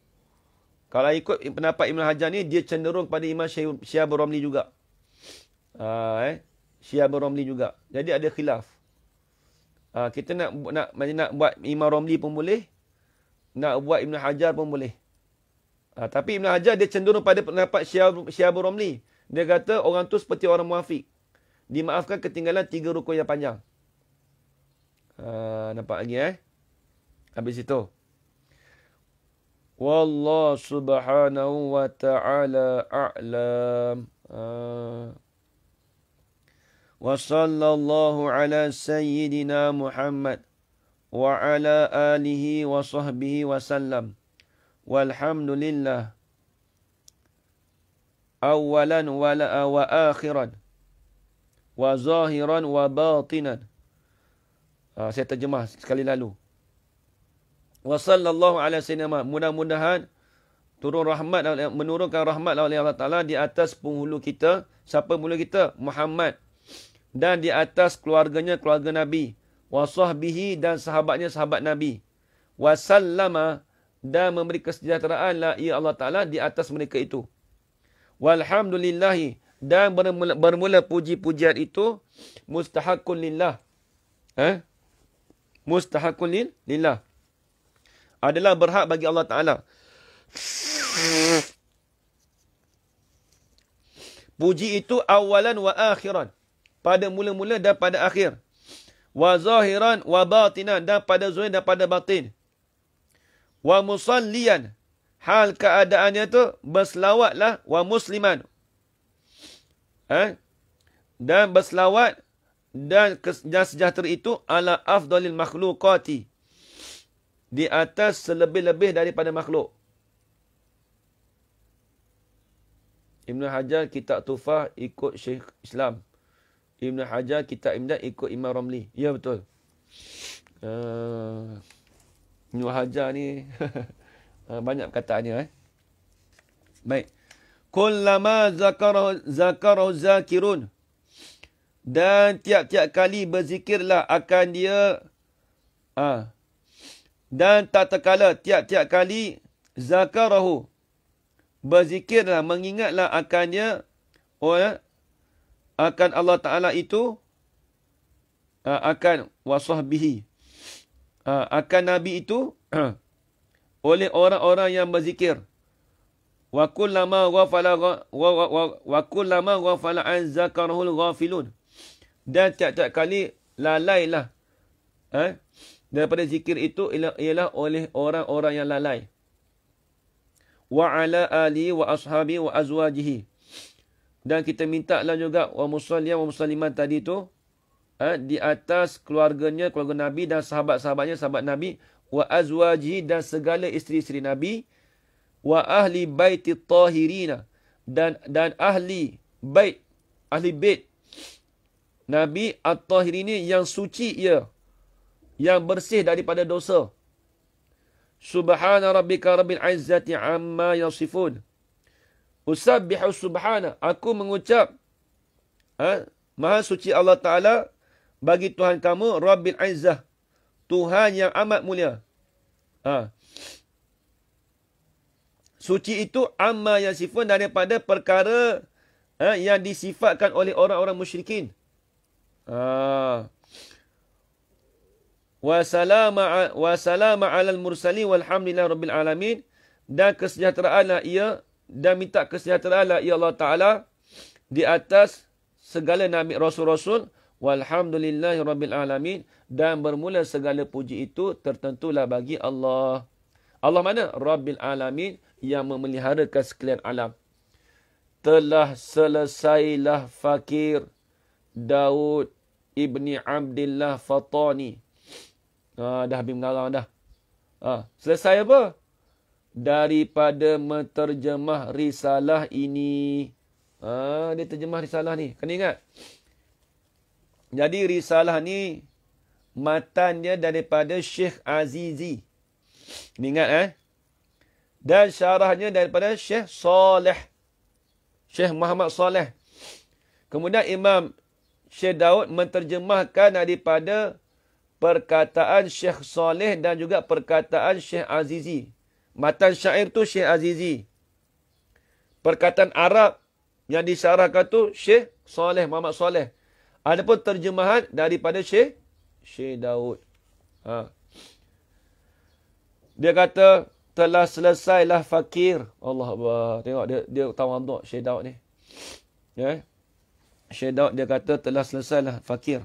Kalau ikut pendapat Ibn Hajar ni, dia cenderung pada Imam Syihabur Ramli juga. Syihabur Ramli juga. Jadi ada khilaf. Kita nak buat Imam Ramli pun boleh. Nak buat Ibn Hajar pun boleh. Tapi Ibn Hajar dia cenderung pada pendapat Syihabur Ramli. Dia kata orang tu seperti orang muafiq. Dimaafkan ketinggalan 3 rukun yang panjang. Nampak lagi Habis itu. Wallahu subhanahu wa ta'ala a'lam. Wa sallallahu ala sayyidina Muhammad wa ala alihi wa sahbihi wa sallam. Walhamdulillah. Awalan wa akhiran. Wa zahiran wa batinan. Saya terjemah sekali lalu. Wa sallallahu ala sayyidina. Mudah-mudahan menurunkan rahmat oleh Allah Ta'ala di atas penghulu kita. Siapa penghulu kita? Muhammad. Dan di atas keluarganya, keluarga Nabi. Wa sahbihi, dan sahabatnya, sahabat Nabi. Wa sallama, dan memberi kesejahteraan ya Allah Ta'ala di atas mereka itu. Walhamdulillahi, dan bermula puji-pujian itu mustahakun lillah. Mustahakun lillah. Adalah berhak bagi Allah Ta'ala. Puji itu awalan wa akhiran. Pada mula-mula dan pada akhir. Wa zahiran wa batinan, dan pada zahir dan pada batin. Wa musalliyan, hal keadaannya tu berselawatlah. Wa musliman, dan berselawat dan sejahtera itu ala afdalil makhluqati, di atas selebih-lebih daripada makhluk. Ibn Hajar kitab Tufah ikut Syekh Islam. Ibn Hajar kitab Imdad ikut Imam Ramli. Ya, betul. Ibn Hajar ni banyak perkataannya. Baik. Kullama zakarahu zakirun, dan tiap-tiap kali berzikirlah akan dia. Dan tak terkala tiap-tiap kali zakarahu, berzikirlah, mengingatlah akan dia, akan Allah Ta'ala itu, akan wasahbihi, akan Nabi itu, oleh orang-orang yang berzikir. Wa kullama ghafala an zakarahul ghafilun, dan tiap-tiap kali lalailah daripada zikir itu ialah oleh orang-orang yang lalai. Wa ala ali wa ashabi wa azwajihi, dan kita minta lah juga wa musalliyan wa musliman tadi tu, di atas keluarganya, keluarga Nabi, dan sahabat-sahabatnya, sahabat Nabi, wa azwajihi, dan segala isteri-isteri Nabi, wa ahli baiti tahirina, dan ahli bait Nabi at-tahirini yang suci ia, yang bersih daripada dosa. Subhana rabbika rabbil izzati amma yasifun. Usabbihu subhana, aku mengucap maha suci Allah Ta'ala bagi Tuhan kamu, Rabbil Izzah, Tuhan yang amat mulia. Suci itu amma yasifun, daripada perkara yang disifatkan oleh orang-orang musyrikin. Wa salama alal mursali walhamdulillah rabbil alamin, dan kesejahteraanlah ia, dan minta kesejahteraanlah ia Allah Ta'ala di atas segala nabi rasul-rasul, walhamdulillahi rabbil alamin, dan bermula segala puji itu tertentulah bagi Allah. Allah mana? Rabbil alamin, yang memeliharakan sekalian alam. Telah selesailah fakir Daud ibni Abdillah Fatani. Dah habis mengarang dah. Selesai apa? Daripada menterjemah risalah ini. Dia terjemah risalah ni. Kena ingat. Jadi risalah ni matannya daripada Syekh Azizi. Ingat Dan syarahnya daripada Syekh Saleh. Syekh Muhammad Saleh. Kemudian Imam Syekh Daud menterjemahkan daripada perkataan Syekh Saleh dan juga perkataan Syekh Azizi. Matan syair tu Syekh Azizi. Perkataan Arab yang disyarahkan tu Syekh Saleh, Muhammad Saleh. Adapun terjemahan daripada Syekh Daud. Dia kata, telah selesailah fakir. Allah Allah. Tengok dia tawaduk Syekh Daud ni. Syekh Daud dia kata telah selesailah fakir.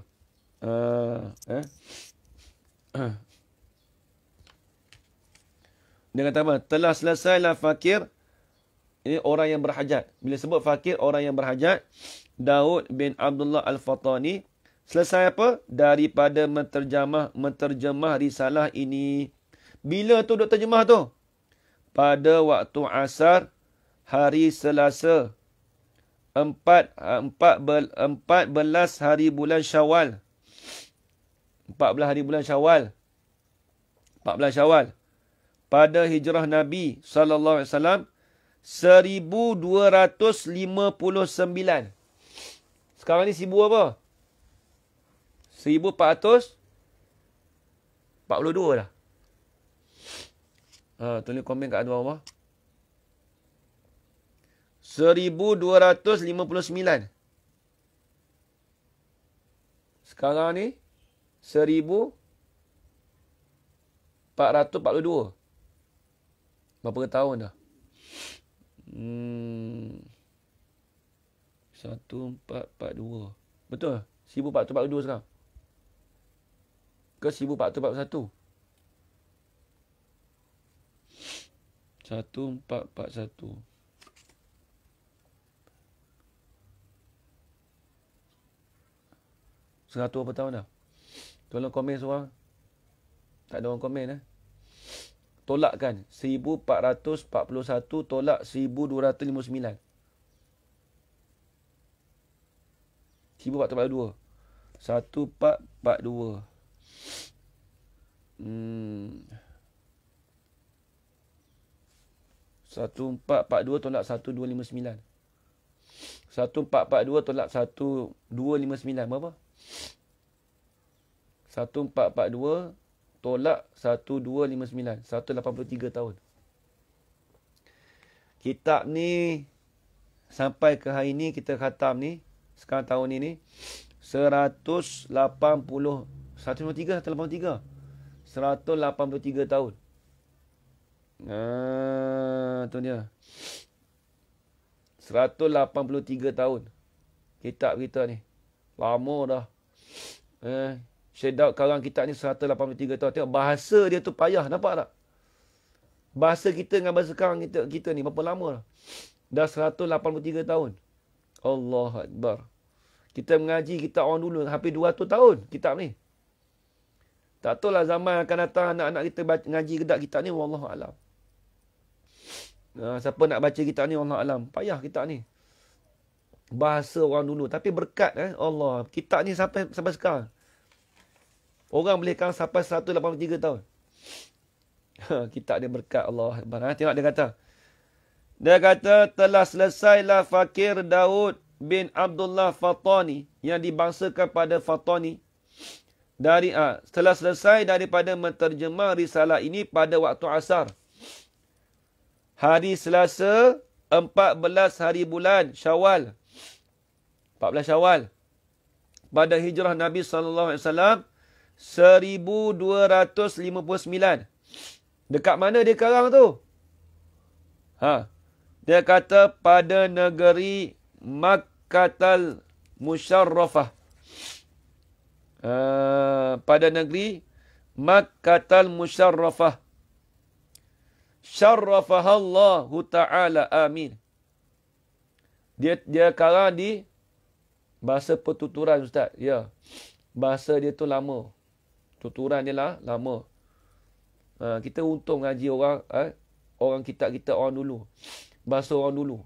Dia kata apa? Telah selesailah fakir. Ini orang yang berhajat. Bila sebut fakir, orang yang berhajat. Daud bin Abdullah Al-Fatani. Selesai apa? Daripada menterjemah risalah ini. Bila tu duk terjemah tu? Pada waktu asar, hari Selasa, 14 hari bulan Syawal. 14 hari bulan Syawal. 14 Syawal. Pada hijrah Nabi SAW 1259. Sekarang ni 1000 apa? 1442 dah. Tulis komen kat bawah. 1259. Sekarang ni 1442. Berapa tahun dah? 1442. Betul? 1442 sekarang? Ke 1441? 1441. Seratus berapa tahun dah? Tolong komen seorang. Tak ada orang komen Tolakkan 1441 tolak 1259. 1442. 1442. 1442 tolak 1259. 1442 tolak 1259 berapa? 1442 tolak 1259. 183 tahun. Kitab ni sampai ke hari ni kita khatam ni, sekarang tahun ni 183 tahun. Tu dia. 183 tahun. Kitab kita ni. Lama dah. Syekh Daud karang kitab ni 183 tahun. Tengok bahasa dia tu payah. Nampak tak? Bahasa kita dengan bahasa sekarang kita ni berapa lama dah? Dah 183 tahun. Allahu Akbar. Kita mengaji kitab orang dulu hampir 200 tahun kitab ni. Tak tahulah zaman akan datang anak-anak kita ngaji kedak kitab ni, wallahu alam. Siapa nak baca kitab ni, Allah alam. Payah kitab ni. Bahasa orang dulu. Tapi berkat Allah. Kitab ni sampai sekarang. Orang boleh kang sampai 183 tahun. Kitab dia berkat Allah. Tengok dia kata. Dia kata, telah selesailah fakir Daud bin Abdullah Fatani yang dibangsakan pada Fatani. Setelah selesai daripada menterjemah risalah ini pada waktu asar. Hari Selasa, 14 hari bulan Syawal. 14 Syawal. Pada hijrah Nabi SAW, 1259. Dekat mana dia sekarang tu? Dia kata pada negeri Makkatal Musyarrafah. Pada negeri Makkatal Musyarrafah. Syarrafahallahu ta'ala, amin. Dia sekarang di bahasa pertuturan, Ustaz. Ya. Bahasa dia tu lama. Tuturan dia lah lama. Kita untung ngaji orang kita orang dulu. Bahasa orang dulu.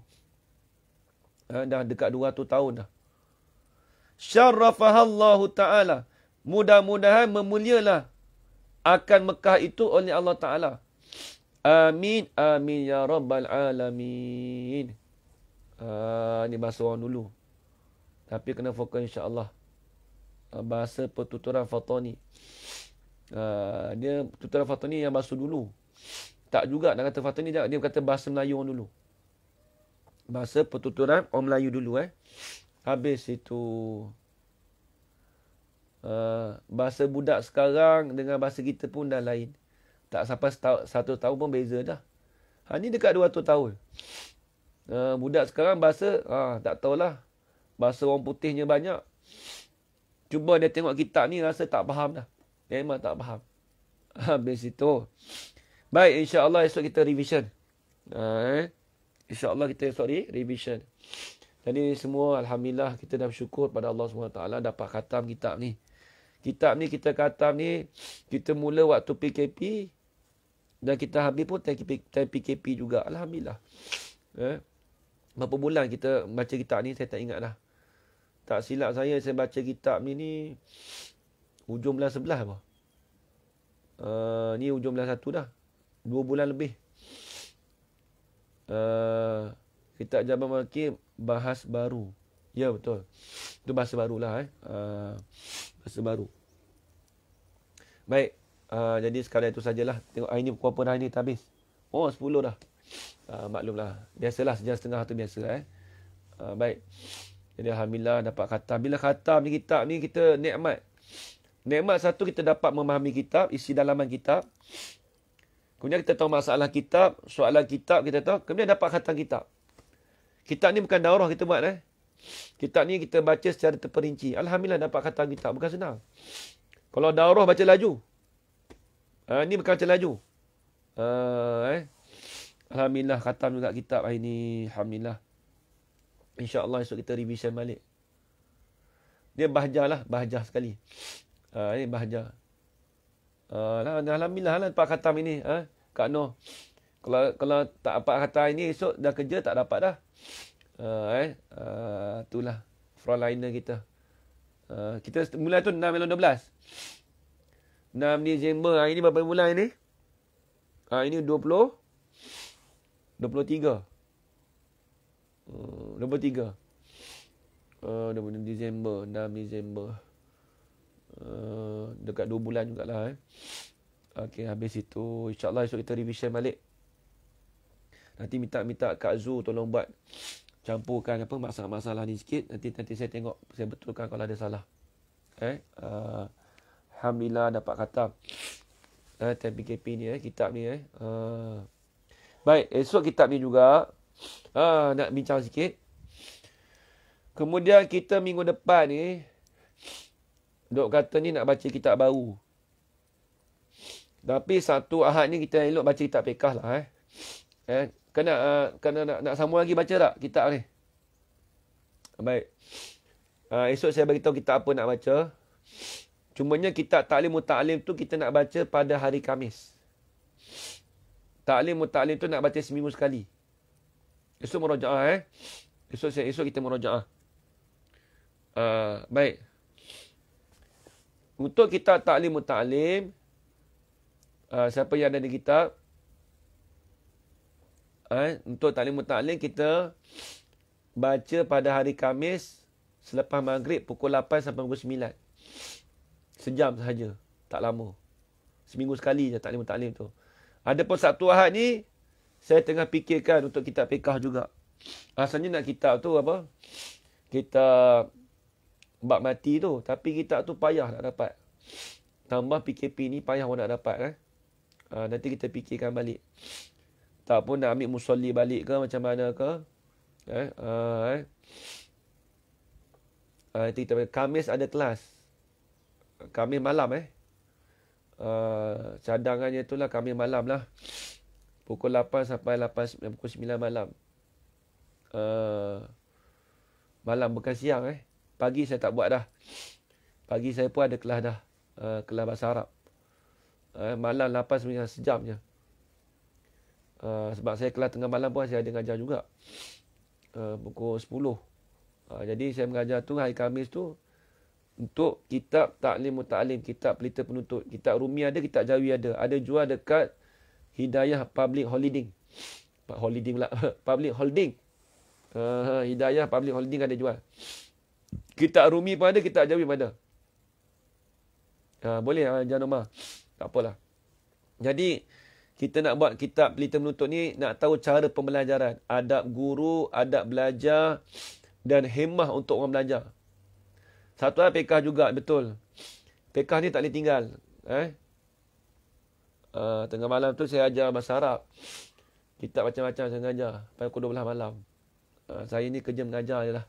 Dah dekat 200 tahun dah. Syarrafahallahu ta'ala. Mudah-mudahan memulialah akan Mekah itu oleh Allah Ta'ala. Amin. Amin ya Rabbal Alamin. Ini bahasa orang dulu. Tapi kena fokus insya-Allah. Bahasa pertuturan Fatani. Dia tuturan Fatani yang bahasa dulu. Tak juga nak kata Fatani, dia kata bahasa Melayu orang dulu. Bahasa pertuturan orang Melayu dulu. Habis itu bahasa budak sekarang dengan bahasa kita pun dah lain. Tak sampai 1 tahun pun beza dah. Ni dekat 200 tahun. Budak sekarang bahasa tak tahulah. Bahasa orang putihnya banyak. Cuba dia tengok kitab ni rasa tak faham dah. Memang tak faham. Habis itu. Baik, insya-Allah esok kita revision. InsyaAllah kita esok revision. Jadi semua Alhamdulillah kita dah bersyukur pada Allah SWT dapat khatam kitab ni. Kitab ni kita khatam ni, kita mula waktu PKP dan kita habis pun time PKP juga. Alhamdulillah. Berapa bulan kita baca kitab ni saya tak ingat dah. Tak silap saya baca kitab ni hujung bulan 11 apa. Ni hujung bulan 1 dah. 2 bulan lebih. Kitab Jabal Malki bahas baru. Ya betul. Itu bahasa barulah bahasa baru. Baik. Jadi sekadar itu sajalah. Tengok hari ni pukul apa dah ni habis. 10 dah. Maklumlah. Biasalah sejam setengah tu biasa. Baik. Jadi Alhamdulillah dapat khatam. Bila khatam ni kitab ni kita nikmat. Nikmat satu kita dapat memahami kitab, isi dalaman kitab. Kemudian kita tahu masalah kitab, soalan kitab kita tahu. Kemudian dapat khatam kitab. Kitab ni bukan daurah kita buat. Kitab ni kita baca secara terperinci. Alhamdulillah dapat khatam kitab. Bukan senang. Kalau daurah baca laju. Ni bukan baca laju. Alhamdulillah khatam juga kitab hari ni. Alhamdulillah. InsyaAllah esok kita revision balik. Dia bahjah lah. Bahjah sekali. Ini bahjah. Alhamdulillah lah dapat khatam ini. Kak Noh. Kalau tak dapat khatam ini esok dah kerja tak dapat dah. Itulah frontliner kita. Kita mula tu 6 bulan 12. 6 Disember. Hari ni berapa bulan ini? Ini 23. 23. 20 Disember. 6 Disember. Dekat 2 bulan jugalah. Okey, habis itu insya-Allah esok kita revision balik. Nanti minta Kak Zu tolong buat campurkan apa masalah-masalah ni sikit. Nanti saya tengok, saya betulkan kalau ada salah. Alhamdulillah dapat khatam. Time PKP ni kitab ni Baik, esok kitab ni juga nak bincang sikit. Kemudian kita minggu depan ni Dok kata ni nak baca kitab baru. Tapi satu Ahad ni kita elok baca kitab fiqh lah. Kena nak sambung lagi baca tak kitab ni? Baik. Esok saya bagi tahu kitab apa nak baca. Cumanya kitab Ta'lim Muta'alim tu kita nak baca pada hari Khamis. Ta'lim Muta'alim tu nak baca seminggu sekali. Esok murojaah Esok kita murojaah. Baik. Untuk kitab Ta'lim Muta'alim, siapa yang ada di kitab, untuk Ta'lim Muta'alim kita baca pada hari Khamis selepas maghrib pukul 8 sampai pukul 9. Sejam sahaja. Tak lama. Seminggu sekali je Ta'lim Muta'alim tu. Adapun Sabtu Ahad ni, saya tengah fikirkan untuk kitab fiqah juga. Asalnya nak kitab tu apa? Kitab bab mati tu. Tapi kitab tu payah nak dapat. Tambah PKP ni payah pun nak dapat. Nanti kita fikirkan balik. Tak pun nak ambil musolli balik ke macam mana ke. Nanti kita Khamis ada kelas. Khamis malam cadangannya itulah Khamis malam lah. Pukul 8 sampai pukul 9 malam. Malam bukan siang Pagi saya tak buat dah. Pagi saya pun ada kelas dah. Kelas bahasa Arab. Malam 8-9 sejam je. Sebab saya kelas tengah malam pun saya ada mengajar juga. Pukul 10. Jadi saya mengajar tu hari Khamis tu untuk kitab Ta'lim Muta'alim, kitab pelita penuntut. Kitab Rumi ada, kitab Jawi ada. Ada jual dekat Hidayah Public Holding. Public Holding. Hidayah Public Holding ada jual. Kitab Rumi pun ada, kitab Jawi pun ada. Boleh Jangan Omar. Tak apalah. Jadi kita nak buat kitab pelita penuntut ni, nak tahu cara pembelajaran. Adab guru, adab belajar dan himmah untuk orang belajar. Satu hal fiqh juga, betul. Fiqh ni tak boleh tinggal. Tengah malam tu saya ajar bahasa Arab. Kitab macam-macam saya mengajar. Sampai pukul 12 malam. Saya ni kerja mengajar je lah.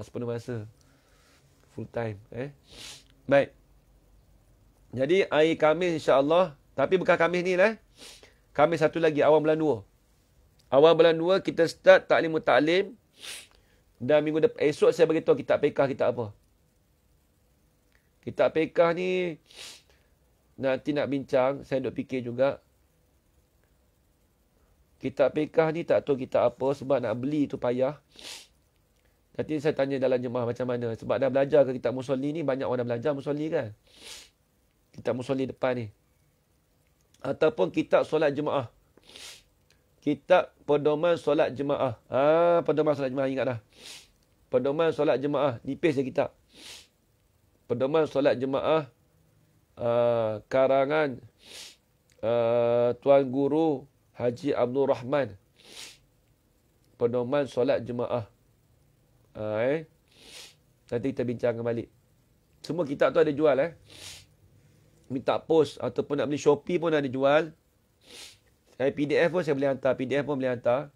Sepenuh masa. Full time. Baik. Jadi hari Khamis insya-Allah, tapi bukan Khamis ni lah. Khamis satu lagi awal bulan 2. Awal bulan 2 kita start Ta'lim Muta'alim. Dan minggu depan esok saya beritahu kitab fiqh kita apa. Kitab fiqh ni nanti nak bincang, saya duk fikir juga. Kitab fiqh ni tak tahu kitab apa sebab nak beli tu payah. Nanti saya tanya dalam jemaah macam mana. Sebab dah belajar ke kitab musolli ni, banyak orang dah belajar musolli kan. Kitab musolli depan ni. Ataupun kitab solat jemaah. Kitab pedoman solat jemaah. Pedoman solat jemaah, ingat dah. Pedoman solat jemaah. Nipis je kitab. Pedoman solat jemaah. Karangan Tuan Guru Haji Abdul Rahman. Pedoman solat jemaah. Nanti kita bincangkan balik. Semua kitab tu ada jual minta post ataupun nak beli Shopee pun ada jual. Saya PDF pun saya boleh hantar. PDF pun boleh hantar.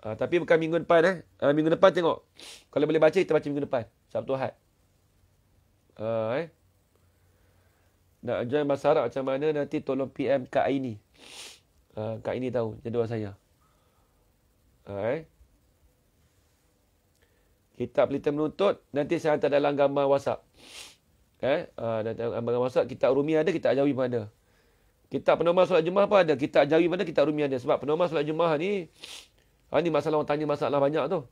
Tapi bukan minggu depan minggu depan tengok. Kalau boleh baca kita baca minggu depan. Sabtu Ahad. Nak join bahasa Arab macam mana nanti tolong PM Kak Aini. Kak Aini tahu jadual saya. Kitab pelita menuntut nanti saya hantar dalam gambar WhatsApp. Gambar WhatsApp kitab Rumi ada, kitab Jawi pun ada. Kitab pedoman solat jemaah pun ada, kitab Jawi pun ada, kitab Rumi ada. Sebab pedoman solat jemaah ni ni masalah orang tanya masalah banyak tu.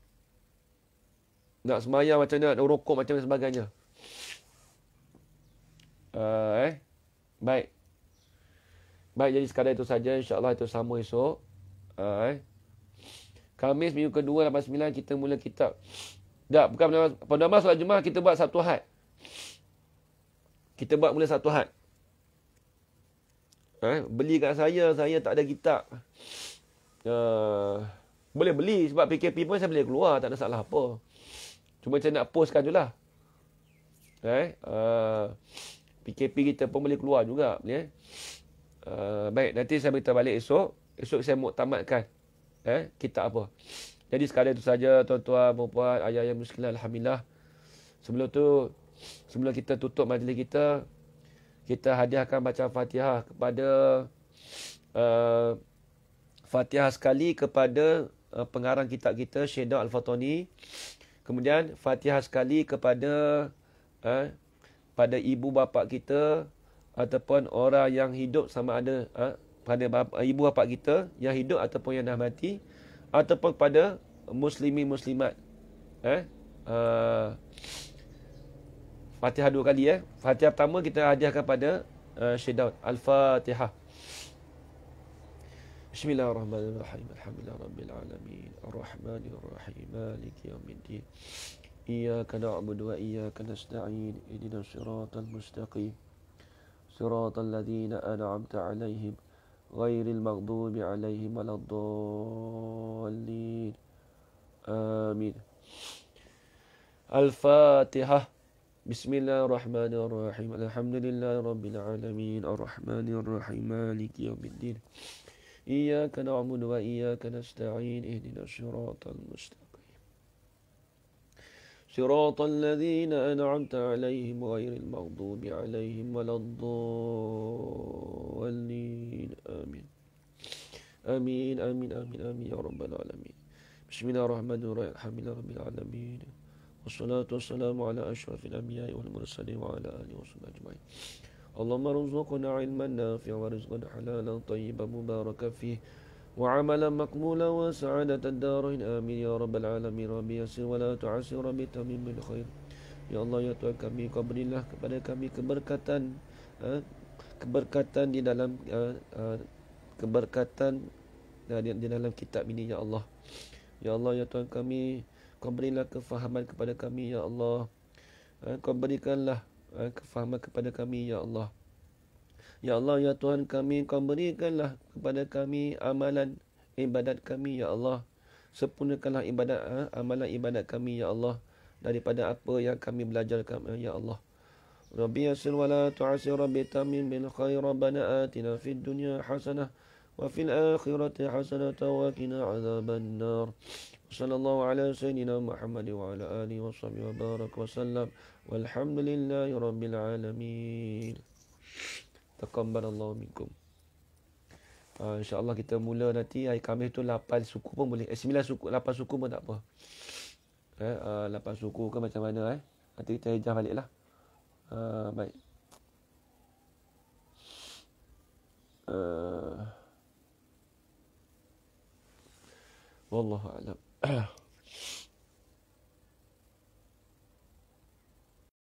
Nak semayang macam mana, nak rokok macam mana sebagainya. Baik. Baik, jadi sekadar itu saja. InsyaAllah itu sama esok. Khamis minggu kedua 89 kita mula kitab. Tak, bukan pedoman solat jemaah kita buat Sabtu Ahad. Kita buat mula Sabtu Ahad. Beli kat saya tak ada kitab. Boleh beli sebab PKP pun saya boleh keluar, tak ada salah apa. Cuma saya nak postkan je lah. PKP kita pun boleh keluar juga. Baik, nanti saya beritahu balik esok. Esok saya mau tamatkan kitab apa. Jadi sekadar itu saja tuan-tuan, puan-puan, ayah-ayah muslimin, alhamdulillah. Sebelum kita tutup majlis kita hadiahkan bacaan Fatihah kepada Fatihah sekali kepada pengarang kitab kita Syekh Daud Al-Fatani. Kemudian Fatihah sekali kepada pada ibu bapa kita ataupun orang yang hidup sama ada pada ibu bapa kita yang hidup ataupun yang dah mati, ataupun kepada muslimin muslimat. Fatihah 2 kali. Fatihah pertama kita hadiahkan pada Syed Daud. Al-Fatihah. Bismillahirrahmanirrahim. Alhamdulillah Rabbil Alamin. Ar-Rahmanirrahim. Maliki Yawmiddin. Iyyaka na'budu wa iyyaka nasta'in. Ihdinas siratal mustaqim. Siratal ladzina an'amta 'alaihim ghairil maghdubi 'alaihim waladdallin. Amin. Al-Fatihah. Bismillahirrahmanirrahim. Alhamdulillahi Rabbil Alamin. Ar-Rahmanirrahim. Maliki Yawmiddin. Iyyaka na'budu wa iyyaka nasta'in. Ihdinas siratal mustaqim. Siratal ladzina an'amta 'alaihim ghairil maghdubi 'alaihim waladdallin. Amin. Amin, amin, amin, amin ya rabbal alamin. Bismillahirrahmanirrahim. Alhamdulillahi Rabbil Alamin. Wassalatu wassalamu ala asyrafil anbiya'i wal mursalin wa ala alihi washabihi ajma'in. Allahumma rzuqna ilman nafi'an wa rizqan halalan tayyiban mubarakan fihi wa 'amalan maqbulan wa sa'adatan darain. Amin ya rabbal alamin. Rabbi yassir wa la tu'assir, rabbi tamim bil khair. Ya Allah ya Tuhan kami, kau berilah kepada kami keberkatan, keberkatan di dalam keberkatan di dalam kitab ini ya Allah. Ya Allah ya Tuhan kami, kau berilah kefahaman kepada kami ya Allah. Kau berikanlah kefahaman kepada kami ya Allah. Ya Allah ya Tuhan kami, kau berikanlah kepada kami amalan ibadat kami ya Allah. Sempurnakanlah ibadat amalan ibadat kami ya Allah, daripada apa yang kami belajarkan ya Allah. Rabbi yassir wa la tu'assir, rabbi tamim bil khair. Rabbana atina fid dunya hasanah wa fil akhirati hasanah wa qina adzaban nar. Sallallahu ala sayyidina Muhammad wa ala alihi wa sahbihi wa barak wa sallam. Walhamdulillahi rabbil alamin. Taqabbalallahu minkum. InsyaAllah kita mula nanti hari Khamis tu 8 suku pun boleh. 9 suku, 8 suku pun tak apa. 8 suku ke macam mana nanti kita hijrah balik lah. Baik. Wallahu a'lam.